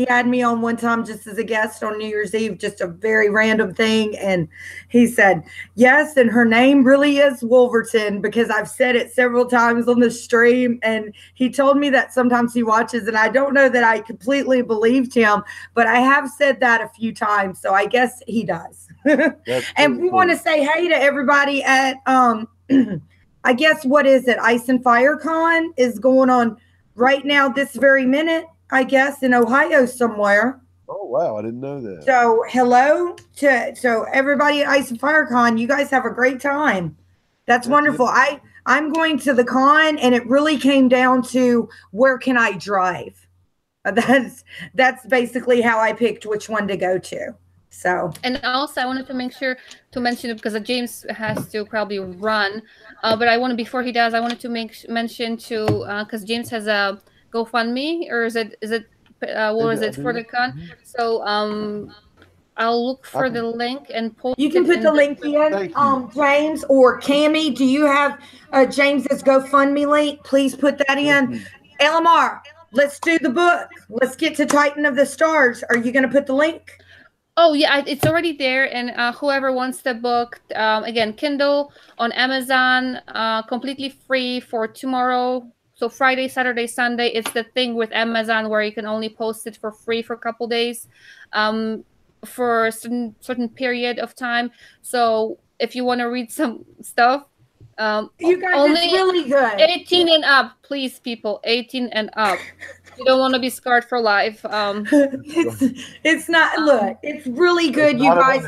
had me on one time just as a guest on New Year's Eve, just a very random thing. And he said, yes, and her name really is Wolverton because I've said it several times on the stream. And he told me that sometimes he watches, and I don't know that I completely believed him, but I have said that a few times. So I guess he does. And we want to say hey to everybody at, I guess, what is it? Ice and Fire Con is going on right now, this very minute, I guess, in Ohio somewhere. Oh, wow. I didn't know that. So hello to everybody at Ice and Fire Con. You guys have a great time. That's wonderful. I'm going to the con, and it really came down to where can I drive? That's basically how I picked which one to go to. So, and also I wanted to make sure to mention it because James has to probably run, but before he does, I wanted to mention to because James has a GoFundMe, or is it what is it for the con? So I'll look for the link and post. You can put the link in, James or Cammie. Do you have James's GoFundMe link? Please put that in. LMR, let's do the book. Let's get to Titan of the Stars. Are you going to put the link? Oh, yeah, it's already there. And whoever wants the book, again, Kindle on Amazon, completely free for tomorrow. So Friday, Saturday, Sunday. It's the thing with Amazon where you can only post it for free for a couple days for a certain period of time. So if you want to read some stuff, you guys, only it's really good. 18 and up, please, people. 18 and up. You don't want to be scarred for life. It's not. Look, it's really good, you guys.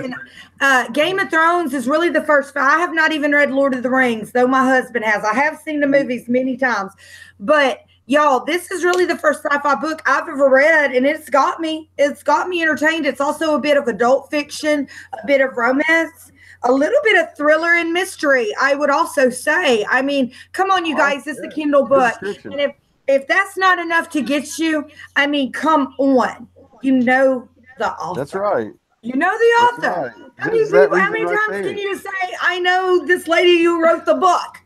And Game of Thrones is really the first. I have not even read Lord of the Rings, though my husband has. I have seen the movies many times, but y'all, this is really the first sci-fi book I've ever read, and it's got me. It's got me entertained. It's also a bit of adult fiction, a bit of romance, a little bit of thriller and mystery, I would also say. I mean, come on, you guys. It's the Kindle book. And if that's not enough to get you, I mean, come on. You know the author. That's right. You know the author. Right. How many times can you say, I know this lady who wrote the book?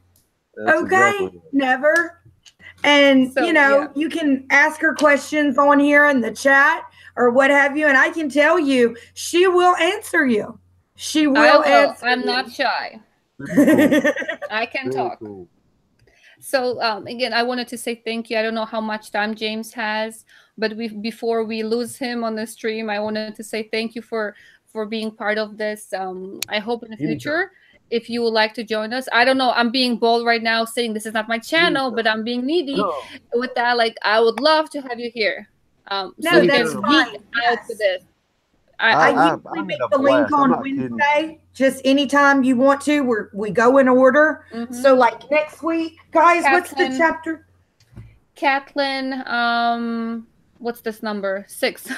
That's okay? Exactly. Never. And, so, you can ask her questions on here in the chat or what have you. And I can tell you, she will answer you. She will answer I'm not shy. I can talk. Cool. So again, I wanted to say thank you. I don't know how much time James has, but before we lose him on the stream, I wanted to say thank you for being part of this. I hope in the future, if you would like to join us, I don't know, I'm being bold right now saying this is not my channel, but I'm being needy with that. Like, I would love to have you here. No, so that's fine. Out to this. I usually make the link on Wednesday. Just anytime you want to, we go in order. Mm-hmm. So like next week, guys, what's the chapter? Catelyn, what's this number? 6.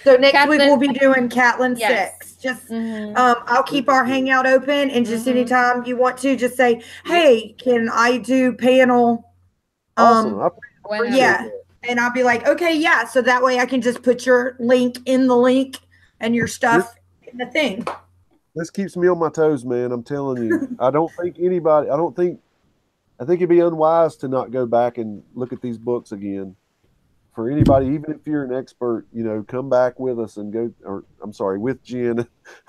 So next week we'll be doing Catelyn 6. Just I'll keep our hangout open, and just anytime you want to, just say, hey, can I do panel? Awesome. Yeah. And I'll be like, okay, yeah. So that way I can just put your link in the link and your stuff in the thing. This keeps me on my toes, man. I'm telling you. I think it'd be unwise to not go back and look at these books again. for anybody, even if you're an expert, come back with us and go, or I'm sorry, with Jen,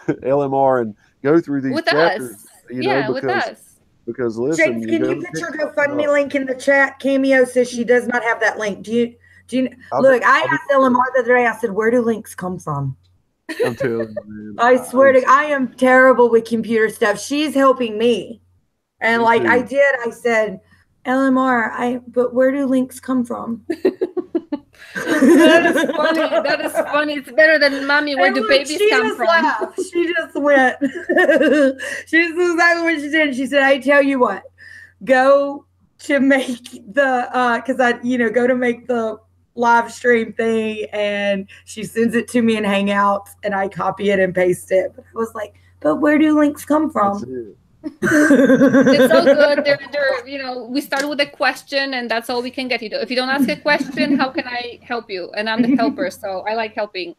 LMR, and go through these with chapters. us. Yeah, because with us. because listen, James, can you put your GoFundMe link in the chat? Cameo says she does not have that link. Do you look? I asked LMR the other day. I said, "Where do links come from?" I'm telling you, man. I swear to, I am terrible with computer stuff. She's helping me, and Me like too. I said, LMR. But where do links come from? That is funny. That is funny. It's better than mommy. Where do babies come from? Laughed. She just went. She just exactly what she did. She said, "I tell you what, go to make the because go to make the live stream thing," and she sends it to me in Hangouts, and I copy it and paste it. But I was like, "But where do links come from?" It's all good. They're we start with a question, and that's all we can get you to. If you don't ask a question, how can I help you? And I'm the helper, so I like helping.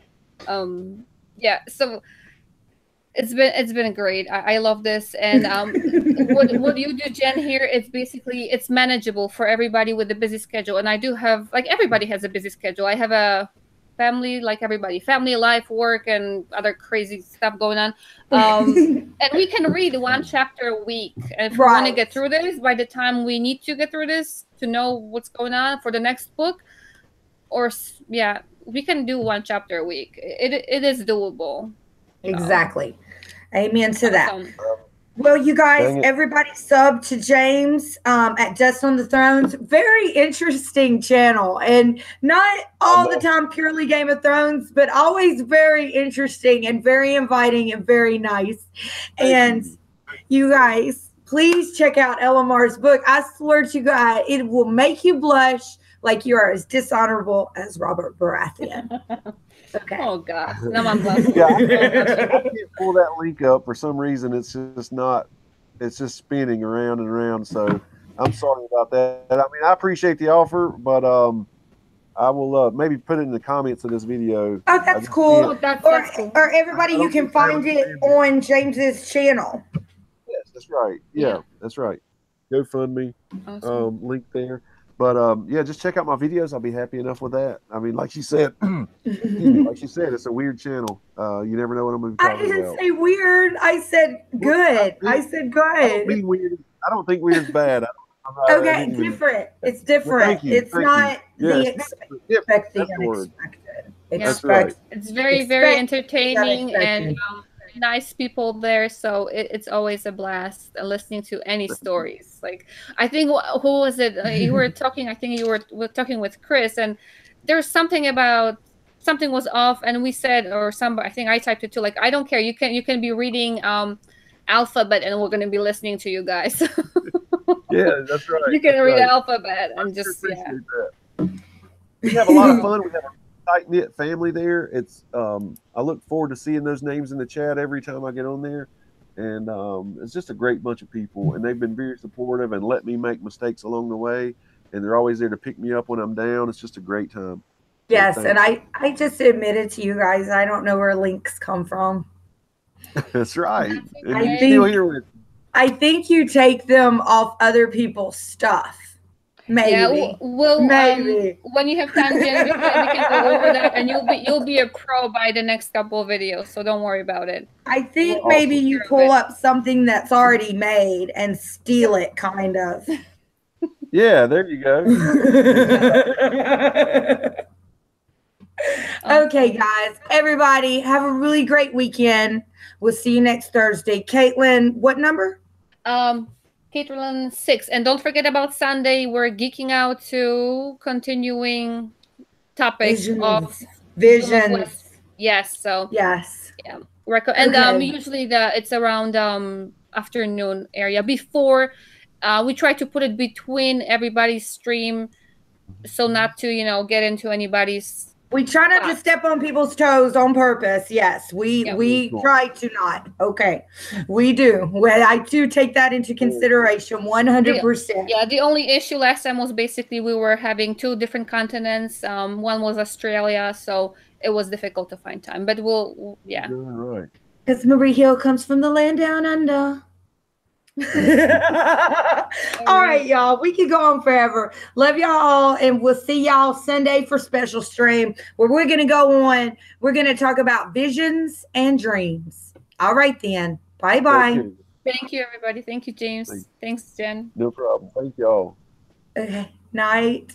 Yeah, so it's been great. I love this, and what you do, Jen, here, it's manageable for everybody with a busy schedule. And I do have, like, everybody has a busy schedule. I have a family, like everybody, family life, work, and other crazy stuff going on. And we can read one chapter a week. And if we want to get through this, by the time we need to get through this to know what's going on for the next book, we can do one chapter a week. It is doable. Exactly. Amen to that. Well, you guys, everybody sub to James at Dust on the Thrones. Very interesting channel, and not all the time purely Game of Thrones, but always very interesting and very inviting and very nice. And you guys, please check out LMR's book. I swear to God, it will make you blush like you are as dishonorable as Robert Baratheon. Okay. Oh God, no, I'm blushing. Yeah, I can't pull that link up for some reason. It's just not. It's just spinning around and around. So I'm sorry about that. I mean, I appreciate the offer, but I will maybe put it in the comments of this video. Oh, that's cool. That's cool. Or everybody, you can find it on James's channel. Yes, that's right. Yeah, that's right. GoFundMe link there. But just check out my videos. I'll be happy enough with that. I mean, like she said, it's a weird channel. You never know what I'm going to be talking about. I didn't say weird. I said good. I said good. I don't mean weird. I don't think weird's bad. Okay, different. It's different. It's not the expected unexpected. That's right. It's very, very entertaining and nice people there, so it's always a blast listening to any stories. Like, I think who was it you were talking, I think you were talking with Chris, and there's something about something was off, and we said, or somebody, I think I typed it too, like, I don't care, you can be reading alphabet and we're going to be listening to you guys. Yeah, that's right. You can read alphabet and just that. We have a lot of fun. We have tight-knit family there. It's I look forward to seeing those names in the chat every time I get on there, and it's just a great bunch of people, and they've been very supportive and let me make mistakes along the way, and they're always there to pick me up when I'm down. It's just a great time. Yes, and I just admitted to you guys, I don't know where links come from. That's right. I think you take them off other people's stuff. Maybe. Yeah, maybe. When you have time, Jen, we can go over that, and you'll be a pro by the next couple of videos. So don't worry about it. I think maybe you pull up something that's already made and steal it, kind of. Yeah, there you go. Okay, guys, everybody, have a really great weekend. We'll see you next Thursday. Caitlin, what number? Caitlin 6. And don't forget about Sunday. We're geeking out to continuing topics of visions. Yes. So yes. Yeah. And usually it's around afternoon area. Before we try to put it between everybody's stream, so not to get into anybody's. We try not to step on people's toes on purpose. Yes, we try to not. Okay, we do. Well, I do take that into consideration 100%. Yeah, the only issue last time was basically we were having 2 different continents. One was Australia, so it was difficult to find time. But we'll. Right. Because Marie Hill comes from the land down under. All right, y'all. We can go on forever. Love y'all all, and we'll see y'all Sunday for special stream where we're going to go on. We're going to talk about visions and dreams. All right, then. Bye-bye. Okay. Thank you, everybody. Thank you, James. Thanks, Jen. No problem. Thank y'all. Night.